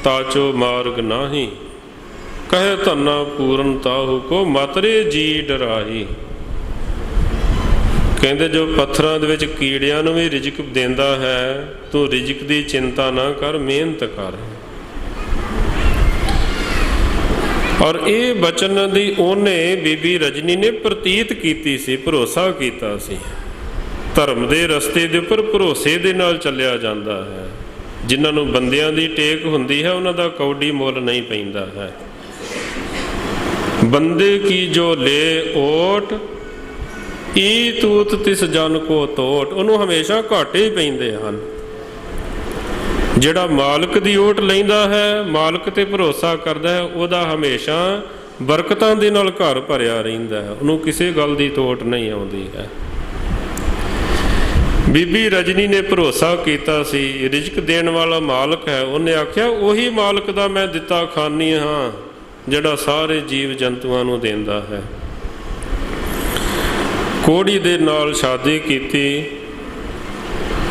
[SPEAKER 1] ਤਾਚੋ ਮਾਰਗ ਨਾਹੀ, ਕਹੇ ਧੰਨਾ ਪੂਰਨ ਤਾਹੂ ਕੋ ਮਤਰੇ ਜੀ ਡਰਾਹੀ। ਕਹਿੰਦੇ ਜੋ ਪੱਥਰਾਂ ਦੇ ਵਿੱਚ ਕੀੜਿਆਂ ਨੂੰ ਵੀ ਰਿਜ਼ਕ ਦਿੰਦਾ ਹੈ, ਤੂੰ ਰਿਜ਼ਕ ਦੀ ਚਿੰਤਾ ਨਾ ਕਰ, ਮਿਹਨਤ ਕਰ। ਔਰ ਇਹ ਬਚਨ ਦੀ ਉਹਨੇ ਬੀਬੀ ਰਜਨੀ ਨੇ ਪ੍ਰਤੀਤ ਕੀਤੀ ਸੀ, ਭਰੋਸਾ ਕੀਤਾ ਸੀ। ਧਰਮ ਦੇ ਰਸਤੇ ਦੇ ਉੱਪਰ ਭਰੋਸੇ ਦੇ ਨਾਲ ਚੱਲਿਆ ਜਾਂਦਾ ਹੈ। ਜਿਨ੍ਹਾਂ ਨੂੰ ਬੰਦਿਆਂ ਦੀ ਟੇਕ ਹੁੰਦੀ ਹੈ ਉਹਨਾਂ ਦਾ ਕੌਡੀ ਮੁੱਲ ਨਹੀਂ ਪੈਂਦਾ ਹੈ। ਬੰਦੇ ਕੀ ਜੋ ਲੈ ਓਟ, ਈ ਤੂਤ ਤਿਸ ਜਨ ਕੋ ਤੋਟ, ਉਹਨੂੰ ਹਮੇਸ਼ਾ ਘਾਟੇ ਹੀ ਪੈਂਦੇ ਹਨ। ਜਿਹੜਾ ਮਾਲਕ ਦੀ ਓਟ ਲੈਂਦਾ ਹੈ, ਮਾਲਕ ਤੇ ਭਰੋਸਾ ਕਰਦਾ ਹੈ, ਉਹਦਾ ਹਮੇਸ਼ਾ ਬਰਕਤਾਂ ਦੇ ਨਾਲ ਘਰ ਭਰਿਆ ਰਹਿੰਦਾ ਹੈ, ਉਹਨੂੰ ਕਿਸੇ ਗੱਲ ਦੀ ਤੋਟ ਨਹੀਂ ਆਉਂਦੀ ਹੈ। ਬੀਬੀ ਰਜਨੀ ਨੇ ਭਰੋਸਾ ਕੀਤਾ ਸੀ, ਰਿਜ਼ਕ ਦੇਣ ਵਾਲਾ ਮਾਲਕ ਹੈ। ਉਹਨੇ ਆਖਿਆ ਉਹੀ ਮਾਲਕ ਦਾ ਮੈਂ ਦਿੱਤਾ ਖਾਨੀ ਹਾਂ ਜਿਹੜਾ ਸਾਰੇ ਜੀਵ ਜੰਤੂਆਂ ਨੂੰ ਦਿੰਦਾ ਹੈ। ਕੋੜੀ ਦੇ ਨਾਲ ਸ਼ਾਦੀ ਕੀਤੀ,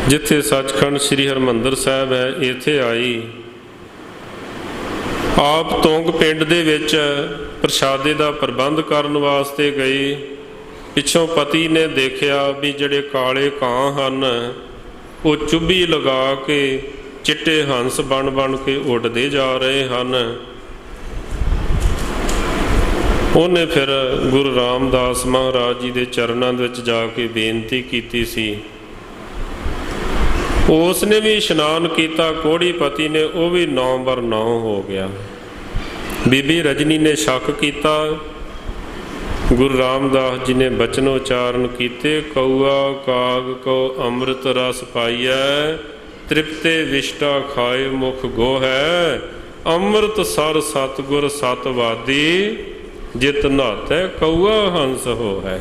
[SPEAKER 1] ਜਿੱਥੇ ਸੱਚਖੰਡ ਸ੍ਰੀ ਹਰਿਮੰਦਰ ਸਾਹਿਬ ਹੈ, ਇੱਥੇ ਆਈ। ਆਪ ਤੁੰਗ ਪਿੰਡ ਦੇ ਵਿੱਚ ਪ੍ਰਸ਼ਾਦੇ ਦਾ ਪ੍ਰਬੰਧ ਕਰਨ ਵਾਸਤੇ ਗਈ। ਪਿੱਛੋਂ ਪਤੀ ਨੇ ਦੇਖਿਆ ਵੀ ਜਿਹੜੇ ਕਾਲੇ ਕਾਂ ਹਨ ਉਹ ਚੁੱਭੀ ਲਗਾ ਕੇ ਚਿੱਟੇ ਹੰਸ ਬਣ ਬਣ ਕੇ ਉੱਡਦੇ ਜਾ ਰਹੇ ਹਨ। ਉਹਨੇ ਫਿਰ ਗੁਰੂ ਰਾਮਦਾਸ ਮਹਾਰਾਜ ਜੀ ਦੇ ਚਰਨਾਂ ਦੇ ਵਿੱਚ ਜਾ ਕੇ ਬੇਨਤੀ ਕੀਤੀ ਸੀ। ਉਸ ਨੇ ਵੀ ਇਸ਼ਨਾਨ ਕੀਤਾ, ਕੋੜੀ ਪਤੀ ਨੇ, ਉਹ ਵੀ 9/9 ਹੋ ਗਿਆ। ਬੀਬੀ ਰਜਨੀ ਨੇ ਸ਼ੱਕ ਕੀਤਾ। ਗੁਰੂ ਰਾਮਦਾਸ ਜੀ ਨੇ ਬਚਨ ਉਚਾਰਨ ਕੀਤੇ, ਕਊਆ ਕਾਗ ਕੋ ਅੰਮ੍ਰਿਤ ਰਸ ਪਾਈਐ, ਤ੍ਰਿਪਤੇ ਵਿਸ਼ਟਾ ਖਾਏ ਮੁਖ ਗੋਹੈ, ਅੰਮ੍ਰਿਤ ਸਰ ਸਤਿਗੁਰ ਸਤਵਾਦੀ, ਜਿਤ ਨਹਾਤੈ ਕਊਆ ਹੰਸ ਹੋਹੈ।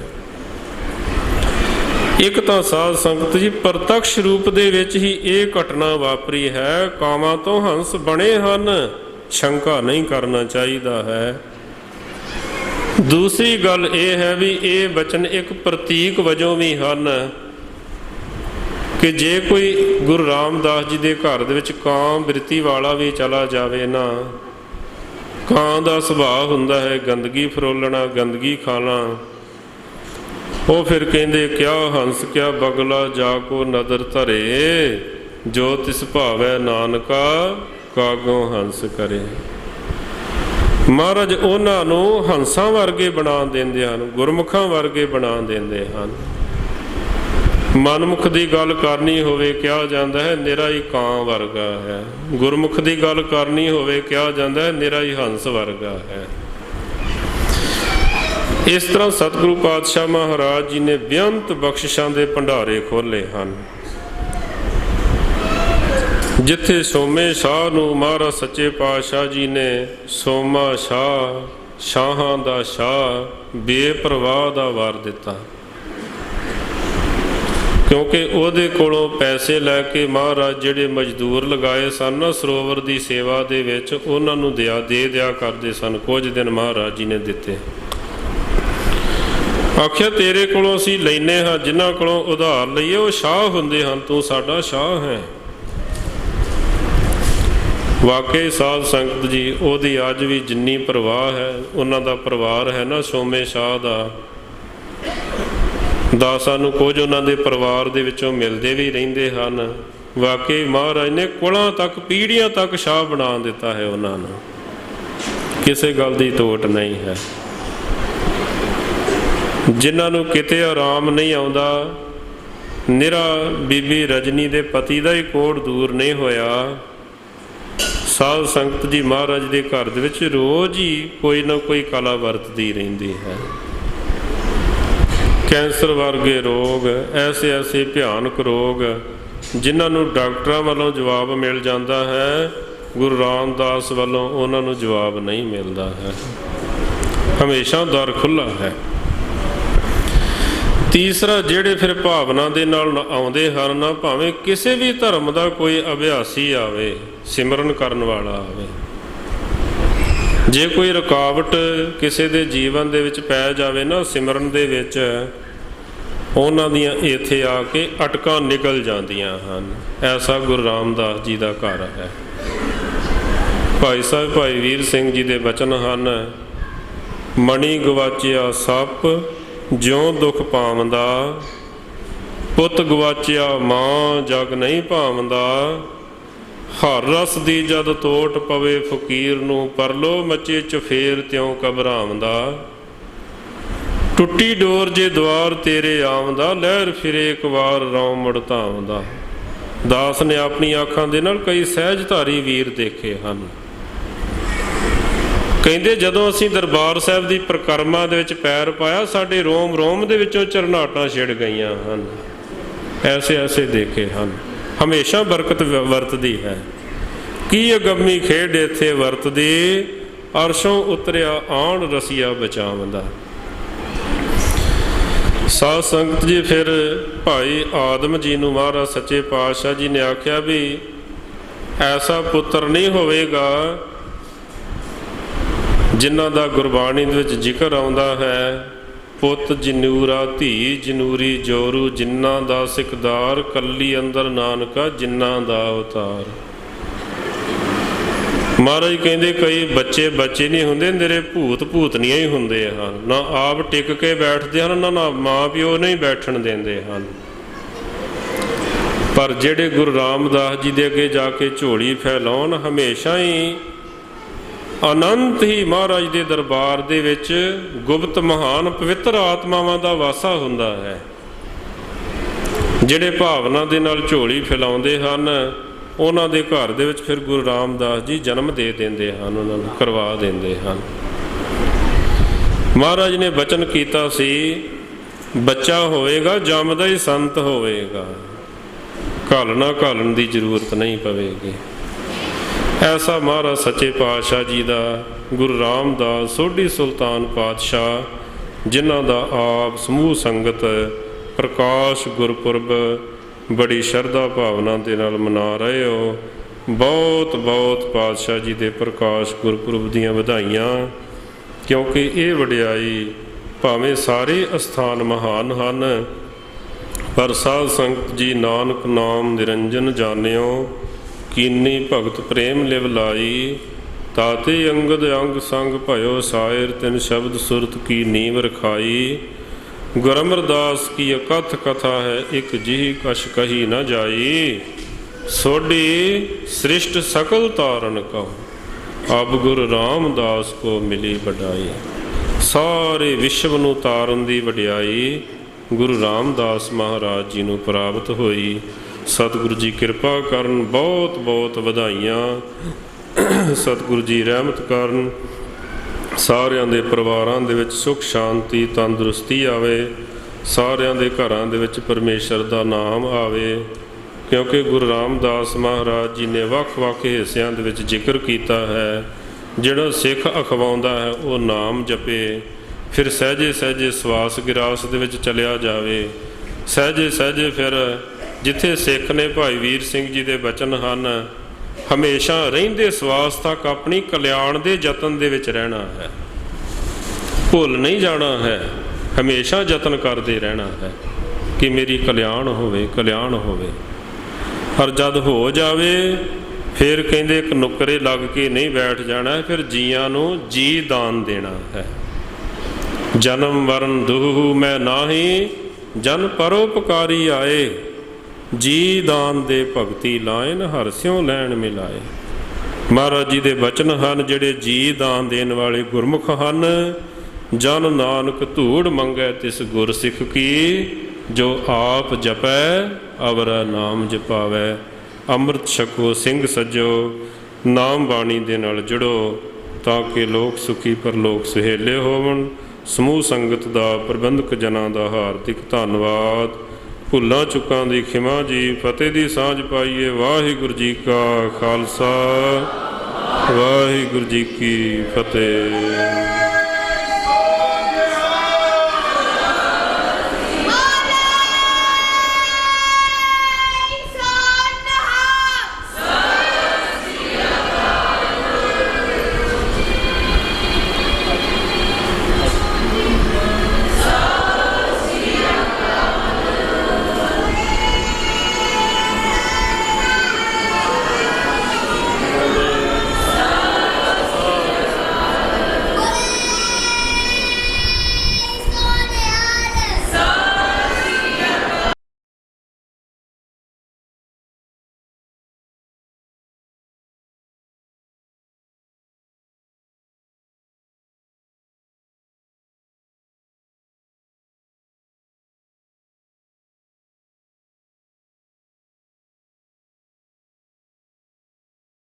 [SPEAKER 1] ਇੱਕ ਤਾਂ ਸਾਧ ਸੰਗਤ ਜੀ ਪ੍ਰਤੱਖ ਰੂਪ ਦੇ ਵਿੱਚ ਹੀ ਇਹ ਘਟਨਾ ਵਾਪਰੀ ਹੈ। ਕਾਵਾਂ ਤੋਂ ਹੰਸ ਬਣੇ ਹਨ, ਸ਼ੰਕਾ ਨਹੀਂ ਕਰਨਾ ਚਾਹੀਦਾ ਹੈ। ਦੂਸਰੀ ਗੱਲ ਇਹ ਹੈ ਵੀ ਇਹ ਬਚਨ ਇੱਕ ਪ੍ਰਤੀਕ ਵਜੋਂ ਵੀ ਹਨ ਕਿ ਜੇ ਕੋਈ ਗੁਰੂ ਰਾਮਦਾਸ ਜੀ ਦੇ ਘਰ ਦੇ ਵਿੱਚ ਕਾਂ ਬਿਰਤੀ ਵਾਲਾ ਵੀ ਚਲਾ ਜਾਵੇ ਨਾ, ਕਾਂ ਦਾ ਸੁਭਾਅ ਹੁੰਦਾ ਹੈ ਗੰਦਗੀ ਫਰੋਲਣਾ, ਗੰਦਗੀ ਖਾਣਾ। ਉਹ ਫਿਰ ਕਹਿੰਦੇ ਕਿਆ ਹੰਸ ਕਿਆ ਬਗਲਾ ਜਾ ਕੋ ਨਦਰ ਧਰੇ, ਜੋ ਤਿਸ ਭਾਵੈ ਨਾਨਕਾ ਕਾਗੋਂ ਹੰਸ ਕਰੇ। ਮਹਾਰਾਜ ਉਹਨਾਂ ਨੂੰ ਹੰਸਾਂ ਵਰਗੇ ਬਣਾ ਦਿੰਦੇ ਹਨ, ਗੁਰਮੁਖਾਂ ਵਰਗੇ ਬਣਾ ਦਿੰਦੇ ਹਨ। ਮਨਮੁਖ ਦੀ ਗੱਲ ਕਰਨੀ ਹੋਵੇ ਕਿਹਾ ਜਾਂਦਾ ਹੈ ਨਿਰਾ ਹੀ ਕਾਂ ਵਰਗਾ ਹੈ, ਗੁਰਮੁਖ ਦੀ ਗੱਲ ਕਰਨੀ ਹੋਵੇ ਕਿਹਾ ਜਾਂਦਾ ਹੈ ਨਿਰਾ ਹੀ ਹੰਸ ਵਰਗਾ ਹੈ। ਇਸ ਤਰ੍ਹਾਂ ਸਤਿਗੁਰੂ ਪਾਤਸ਼ਾਹ ਮਹਾਰਾਜ ਜੀ ਨੇ ਬੇਅੰਤ ਬਖਸ਼ਿਸ਼ਾਂ ਦੇ ਭੰਡਾਰੇ ਖੋਲ੍ਹੇ ਹਨ। ਜਿੱਥੇ ਸੋਮੇ ਸ਼ਾਹ ਨੂੰ ਮਹਾਰਾਜ ਸੱਚੇ ਪਾਤਸ਼ਾਹ ਜੀ ਨੇ ਸੋਮਾ ਸ਼ਾਹ, ਸ਼ਾਹਾਂ ਦਾ ਸ਼ਾਹ, ਬੇਪਰਵਾਹ ਦਾ ਵਰ ਦਿੱਤਾ, ਕਿਉਂਕਿ ਉਹਦੇ ਕੋਲੋਂ ਪੈਸੇ ਲੈ ਕੇ ਮਹਾਰਾਜ ਜਿਹੜੇ ਮਜ਼ਦੂਰ ਲਗਾਏ ਸਨ ਨਾ ਸਰੋਵਰ ਦੀ ਸੇਵਾ ਦੇ ਵਿੱਚ, ਉਹਨਾਂ ਨੂੰ ਦੇ ਦਿਆ ਕਰਦੇ ਸਨ। ਕੁਝ ਦਿਨ ਮਹਾਰਾਜ ਜੀ ਨੇ ਦਿੱਤੇ। ਆਖਿਆ ਤੇਰੇ ਕੋਲੋਂ ਅਸੀਂ ਲੈਨੇ ਹਾਂ, ਜਿਨ੍ਹਾਂ ਕੋਲੋਂ ਉਧਾਰ ਲਈਏ ਉਹ ਸ਼ਾਹ ਹੁੰਦੇ ਹਨ, ਤੂੰ ਸਾਡਾ ਸ਼ਾਹ ਹੈ। ਵਾਕਈ ਸਾਧ ਸੰਗਤ ਜੀ ਉਹਦੀ ਅੱਜ ਵੀ ਜਿੰਨੀ ਪ੍ਰਵਾਹ ਹੈ, ਉਹਨਾਂ ਦਾ ਪਰਿਵਾਰ ਹੈ ਨਾ ਸੋਮੇ ਸ਼ਾਹ ਦਾ ਸਾਨੂੰ ਕੁਝ ਉਹਨਾਂ ਦੇ ਪਰਿਵਾਰ ਦੇ ਵਿੱਚੋਂ ਮਿਲਦੇ ਵੀ ਰਹਿੰਦੇ ਹਨ। ਵਾਕਈ ਮਹਾਰਾਜ ਨੇ ਕੁਲਾਂ ਤੱਕ, ਪੀੜ੍ਹੀਆਂ ਤੱਕ ਸ਼ਾਹ ਬਣਾ ਦਿੱਤਾ ਹੈ ਉਹਨਾਂ ਨੂੰ, ਕਿਸੇ ਗੱਲ ਦੀ ਤੋਟ ਨਹੀਂ ਹੈ। ਜਿਨ੍ਹਾਂ ਨੂੰ ਕਿਤੇ ਆਰਾਮ ਨਹੀਂ ਆਉਂਦਾ, ਨਿਰਾ ਬੀਬੀ ਰਜਨੀ ਦੇ ਪਤੀ ਦਾ ਹੀ ਕੋੜ ਦੂਰ ਨਹੀਂ ਹੋਇਆ। ਸਾਧ ਸੰਗਤ ਜੀ ਮਹਾਰਾਜ ਦੇ ਘਰ ਦੇ ਵਿੱਚ ਰੋਜ਼ ਹੀ ਕੋਈ ਨਾ ਕੋਈ ਕਲਾ ਵਰਤਦੀ ਰਹਿੰਦੀ ਹੈ। ਕੈਂਸਰ ਵਰਗੇ ਰੋਗ, ਐਸੇ ਐਸੇ ਭਿਆਨਕ ਰੋਗ ਜਿਨ੍ਹਾਂ ਨੂੰ ਡਾਕਟਰਾਂ ਵੱਲੋਂ ਜਵਾਬ ਮਿਲ ਜਾਂਦਾ ਹੈ, ਗੁਰੂ ਰਾਮਦਾਸ ਵੱਲੋਂ ਉਹਨਾਂ ਨੂੰ ਜਵਾਬ ਨਹੀਂ ਮਿਲਦਾ ਹੈ। ਹਮੇਸ਼ਾ ਦਰ ਖੁੱਲ੍ਹਾ ਹੈ। ਤੀਸਰਾ, ਜਿਹੜੇ ਫਿਰ ਭਾਵਨਾ ਦੇ ਨਾਲ ਆਉਂਦੇ ਹਨ ਨਾ, ਭਾਵੇਂ ਕਿਸੇ ਵੀ ਧਰਮ ਦਾ ਕੋਈ ਅਭਿਆਸੀ ਆਵੇ, ਸਿਮਰਨ ਕਰਨ ਵਾਲਾ ਆਵੇ, ਜੇ ਕੋਈ ਰੁਕਾਵਟ ਕਿਸੇ ਦੇ ਜੀਵਨ ਦੇ ਵਿੱਚ ਪੈ ਜਾਵੇ ਨਾ ਸਿਮਰਨ ਦੇ ਵਿੱਚ, ਉਹਨਾਂ ਦੀਆਂ ਇੱਥੇ ਆ ਕੇ ਅਟਕਾਂ ਨਿਕਲ ਜਾਂਦੀਆਂ ਹਨ। ਐਸਾ ਗੁਰੂ ਰਾਮਦਾਸ ਜੀ ਦਾ ਘਰ ਹੈ। ਭਾਈ ਸਾਹਿਬ ਭਾਈ ਵੀਰ ਸਿੰਘ ਜੀ ਦੇ ਬਚਨ ਹਨ, ਮਣੀ ਗਵਾਚਿਆ ਸੱਪ ਜਿਉਂ ਦੁੱਖ ਪਾਵੰਦਾ, ਪੁੱਤ ਗਵਾਚਿਆ ਮਾਂ ਜਗ ਨਹੀਂ ਭਾਵੰਦਾ, ਹਰ ਰਸ ਦੀ ਜਦ ਤੋਟ ਪਵੇ ਫਕੀਰ ਨੂੰ, ਪਰਲੋ ਮਚੇ ਚਫੇਰ ਤਿਉਂ ਘਬਰਾਵੰਦਾ, ਟੁੱਟੀ ਡੋਰ ਜੇ ਦੁਆਰ ਤੇਰੇ ਆਵੰਦਾ, ਲਹਿਰ ਫਿਰੇ ਇੱਕ ਵਾਰ ਰੌਂ ਮੁੜ ਧਾਵੰਦਾ। ਦਾਸ ਨੇ ਆਪਣੀ ਅੱਖਾਂ ਦੇ ਨਾਲ ਕਈ ਸਹਿਜਧਾਰੀ ਵੀਰ ਦੇਖੇ ਹਨ। ਕਹਿੰਦੇ ਜਦੋਂ ਅਸੀਂ ਦਰਬਾਰ ਸਾਹਿਬ ਦੀ ਪਰਿਕਰਮਾ ਦੇ ਵਿੱਚ ਪੈਰ ਪਾਇਆ, ਸਾਡੇ ਰੋਮ ਰੋਮ ਦੇ ਵਿੱਚੋਂ ਝਰਨਾਟਾਂ ਛਿੜ ਗਈਆਂ ਹਨ। ਐਸੇ ਐਸੇ ਦੇਖੇ ਹਨ। ਹਮੇਸ਼ਾ ਬਰਕਤ ਵਰਤਦੀ ਹੈ। ਕੀ ਅਗੰਮੀ ਖੇਡ ਇੱਥੇ ਵਰਤਦੀ, ਅਰਸ਼ੋਂ ਉਤਰਿਆ ਆਣ ਰਸੀਆ ਬਚਾਵੰਦਾ। ਸਾਧ ਸੰਗਤ ਜੀ ਫਿਰ ਭਾਈ ਆਦਮ ਜੀ ਨੂੰ ਮਹਾਰਾਜ ਸੱਚੇ ਪਾਤਸ਼ਾਹ ਜੀ ਨੇ ਆਖਿਆ ਵੀ ਐਸਾ ਪੁੱਤਰ ਨਹੀਂ ਹੋਵੇਗਾ ਜਿਨ੍ਹਾਂ ਦਾ ਗੁਰਬਾਣੀ ਦੇ ਵਿੱਚ ਜ਼ਿਕਰ ਆਉਂਦਾ ਹੈ, ਪੁੱਤ ਜਨੂਰਾ ਧੀ ਜਨੂਰੀ ਜੋਰੂ, ਜਿਨ੍ਹਾਂ ਦਾ ਸਿਕਦਾਰ ਕੱਲੀ ਅੰਦਰ ਨਾਨਕਾ ਜਿਨ੍ਹਾਂ ਦਾ ਅਵਤਾਰ। ਮਹਾਰਾਜ ਕਹਿੰਦੇ ਕਈ ਬੱਚੇ ਨਹੀਂ ਹੁੰਦੇ, ਨਿਰੇ ਭੂਤਨੀਆਂ ਹੀ ਹੁੰਦੇ ਹਨ। ਨਾ ਆਪ ਟਿਕ ਕੇ ਬੈਠਦੇ ਹਨ, ਨਾ ਮਾਂ ਪਿਓ ਨਹੀਂ ਬੈਠਣ ਦਿੰਦੇ ਹਨ। ਪਰ ਜਿਹੜੇ ਗੁਰੂ ਰਾਮਦਾਸ ਜੀ ਦੇ ਅੱਗੇ ਜਾ ਕੇ ਝੋਲੀ ਫੈਲਾਉਣ, ਹਮੇਸ਼ਾ ਹੀ ਅਨੰਤ ਹੀ ਮਹਾਰਾਜ ਦੇ ਦਰਬਾਰ ਦੇ ਵਿੱਚ ਗੁਪਤ ਮਹਾਨ ਪਵਿੱਤਰ ਆਤਮਾਵਾਂ ਦਾ ਵਾਸਾ ਹੁੰਦਾ ਹੈ। ਜਿਹੜੇ ਭਾਵਨਾ ਦੇ ਨਾਲ ਝੋਲੀ ਫੈਲਾਉਂਦੇ ਹਨ, ਉਹਨਾਂ ਦੇ ਘਰ ਦੇ ਵਿੱਚ ਫਿਰ ਗੁਰੂ ਰਾਮਦਾਸ ਜੀ ਜਨਮ ਦੇ ਦਿੰਦੇ ਹਨ, ਉਹਨਾਂ ਨੂੰ ਕਰਵਾ ਦਿੰਦੇ ਹਨ। ਮਹਾਰਾਜ ਨੇ ਬਚਨ ਕੀਤਾ ਸੀ, ਬੱਚਾ ਹੋਵੇਗਾ ਜੰਮਦਾ ਹੀ ਸੰਤ ਹੋਵੇਗਾ, ਘਾਲਣ ਦੀ ਜ਼ਰੂਰਤ ਨਹੀਂ ਪਵੇਗੀ। ਐਸਾ ਮਹਾਰਾਜ ਸੱਚੇ ਪਾਤਸ਼ਾਹ ਜੀ ਦਾ ਗੁਰੂ ਰਾਮਦਾਸ ਸੋਢੀ ਸੁਲਤਾਨ ਪਾਤਸ਼ਾਹ, ਜਿਨ੍ਹਾਂ ਦਾ ਆਪ ਸਮੂਹ ਸੰਗਤ ਪ੍ਰਕਾਸ਼ ਗੁਰਪੁਰਬ ਬੜੀ ਸ਼ਰਧਾ ਭਾਵਨਾ ਦੇ ਨਾਲ ਮਨਾ ਰਹੇ ਹੋ। ਬਹੁਤ ਬਹੁਤ ਪਾਤਸ਼ਾਹ ਜੀ ਦੇ ਪ੍ਰਕਾਸ਼ ਗੁਰਪੁਰਬ ਦੀਆਂ ਵਧਾਈਆਂ, ਕਿਉਂਕਿ ਇਹ ਵਡਿਆਈ ਭਾਵੇਂ ਸਾਰੇ ਅਸਥਾਨ ਮਹਾਨ ਹਨ, ਪਰ ਸਾਧ ਸੰਗਤ ਜੀ ਨਾਨਕ ਨਾਮ ਨਿਰੰਜਨ ਜਾਣਿਓ, ਕੀਨੀ ਭਗਤ ਪ੍ਰੇਮ ਲਿਵ ਲਾਈ, ਤਾਤੇ ਅੰਗਦ ਅੰਗ ਸੰਗ ਭਇਓ ਸਾਇਰ, ਤਿਨ ਸ਼ਬਦ ਸੁਰਤ ਕੀ ਨੀਮ ਰਖਾਈ। ਗੁਰੂ ਅਮਰਦਾਸ ਕੀ ਅਕਥ ਕਥਾ ਹੈ, ਇੱਕ ਜਿਹੀ ਕਛ ਕਹੀ ਨਾ ਜਾਈ। सोडी सृष्ट सकल तारण का, अब गुरु रामदास को मिली वडाई। सारे विश्व नूं तारन दी वडियाई गुरु रामदास महाराज जी नूं प्राप्त होई। सतगुरु जी किरपा करन, बहुत बहुत वधाइयाँ। सतगुरु जी रहमत करन, सारिਆਂ ਦੇ ਪਰਿਵਾਰਾਂ ਦੇ ਵਿੱਚ ਸੁਖ ਸ਼ਾਂਤੀ ਤੰਦਰੁਸਤੀ ਆਵੇ, ਸਾਰਿਆਂ ਦੇ ਘਰਾਂ ਦੇ ਵਿੱਚ ਪਰਮੇਸ਼ਰ ਦਾ ਨਾਮ ਆਵੇ। ਕਿਉਂਕਿ ਗੁਰੂ ਰਾਮਦਾਸ ਮਹਾਰਾਜ ਜੀ ਨੇ ਵੱਖ-ਵੱਖ ਹਿੱਸਿਆਂ ਦੇ ਵਿੱਚ ਜ਼ਿਕਰ ਕੀਤਾ ਹੈ, ਜਿਹੜਾ ਸਿੱਖ ਅਖਵਾਉਂਦਾ ਹੈ ਉਹ ਨਾਮ ਜਪੇ, ਫਿਰ ਸਹਿਜੇ ਸਹਿਜੇ ਸਵਾਸ ਗਿਰਾਸ ਦੇ ਵਿੱਚ ਚਲਿਆ ਜਾਵੇ। ਸਹਿਜੇ ਸਹਿਜੇ ਫਿਰ ਜਿੱਥੇ ਸਿੱਖ ਨੇ ਭਾਈ ਵੀਰ ਸਿੰਘ ਜੀ ਦੇ ਬਚਨ ਹਨ, ਹਮੇਸ਼ਾ ਰਹਿੰਦੇ ਸਵਾਸ ਤੱਕ ਆਪਣੀ ਕਲਿਆਣ ਦੇ ਯਤਨ ਦੇ ਵਿੱਚ ਰਹਿਣਾ ਹੈ, ਭੁੱਲ ਨਹੀਂ ਜਾਣਾ ਹੈ, ਹਮੇਸ਼ਾ ਯਤਨ ਕਰਦੇ ਰਹਿਣਾ ਹੈ ਕਿ ਮੇਰੀ ਕਲਿਆਣ ਹੋਵੇ, ਕਲਿਆਣ ਹੋਵੇ। ਪਰ ਜਦ ਹੋ ਜਾਵੇ ਫਿਰ ਕਹਿੰਦੇ ਇੱਕ ਨੁਕਰੇ ਲੱਗ ਕੇ ਨਹੀਂ ਬੈਠ ਜਾਣਾ, ਫਿਰ ਜੀਆਂ ਨੂੰ ਜੀ ਦਾਨ ਦੇਣਾ ਹੈ। ਜਨਮ ਮਰਨ ਦੁਹੂ ਮੈਂ ਨਾਹੀ, ਜਨ ਪਰਉਪਕਾਰੀ ਆਏ, ਜੀ ਦਾਨ ਦੇ ਭਗਤੀ ਲਾਇਨ ਹਰ ਸਿਉ ਲੈਣ ਮਿਲਾਏ। ਮਹਾਰਾਜ ਜੀ ਦੇ ਬਚਨ ਹਨ ਜਿਹੜੇ ਜੀ ਦਾਨ ਦੇਣ ਵਾਲੇ ਗੁਰਮੁਖ ਹਨ। ਜਨ ਨਾਨਕ ਧੂੜ ਮੰਗੈ ਤਿਸ ਗੁਰ ਸਿੱਖ ਕੀ, ਜੋ ਆਪ ਜਪੈ ਅਵਰਾ ਨਾਮ ਜਪਾਵੈ। ਅੰਮ੍ਰਿਤ ਛਕੋ ਸਿੰਘ ਸੱਜੋ, ਨਾਮ ਬਾਣੀ ਦੇ ਨਾਲ ਜੁੜੋ ਤਾਂ ਕਿ ਲੋਕ ਸੁਖੀ ਪਰਲੋਕ ਸੁਹੇਲੇ ਹੋਵਣ। ਸਮੂਹ ਸੰਗਤ ਦਾ, ਪ੍ਰਬੰਧਕ ਜਨਾਂ ਦਾ ਹਾਰਦਿਕ ਧੰਨਵਾਦ। ਭੁੱਲਾਂ ਚੁੱਕਾਂ ਦੀ ਖਿਮਾ ਜੀ। ਫਤਿਹ ਦੀ ਸਾਂਝ ਪਾਈਏ। ਵਾਹਿਗੁਰੂ ਜੀ ਕਾ ਖਾਲਸਾ, ਵਾਹਿਗੁਰੂ ਜੀ ਕੀ ਫਤਿਹ।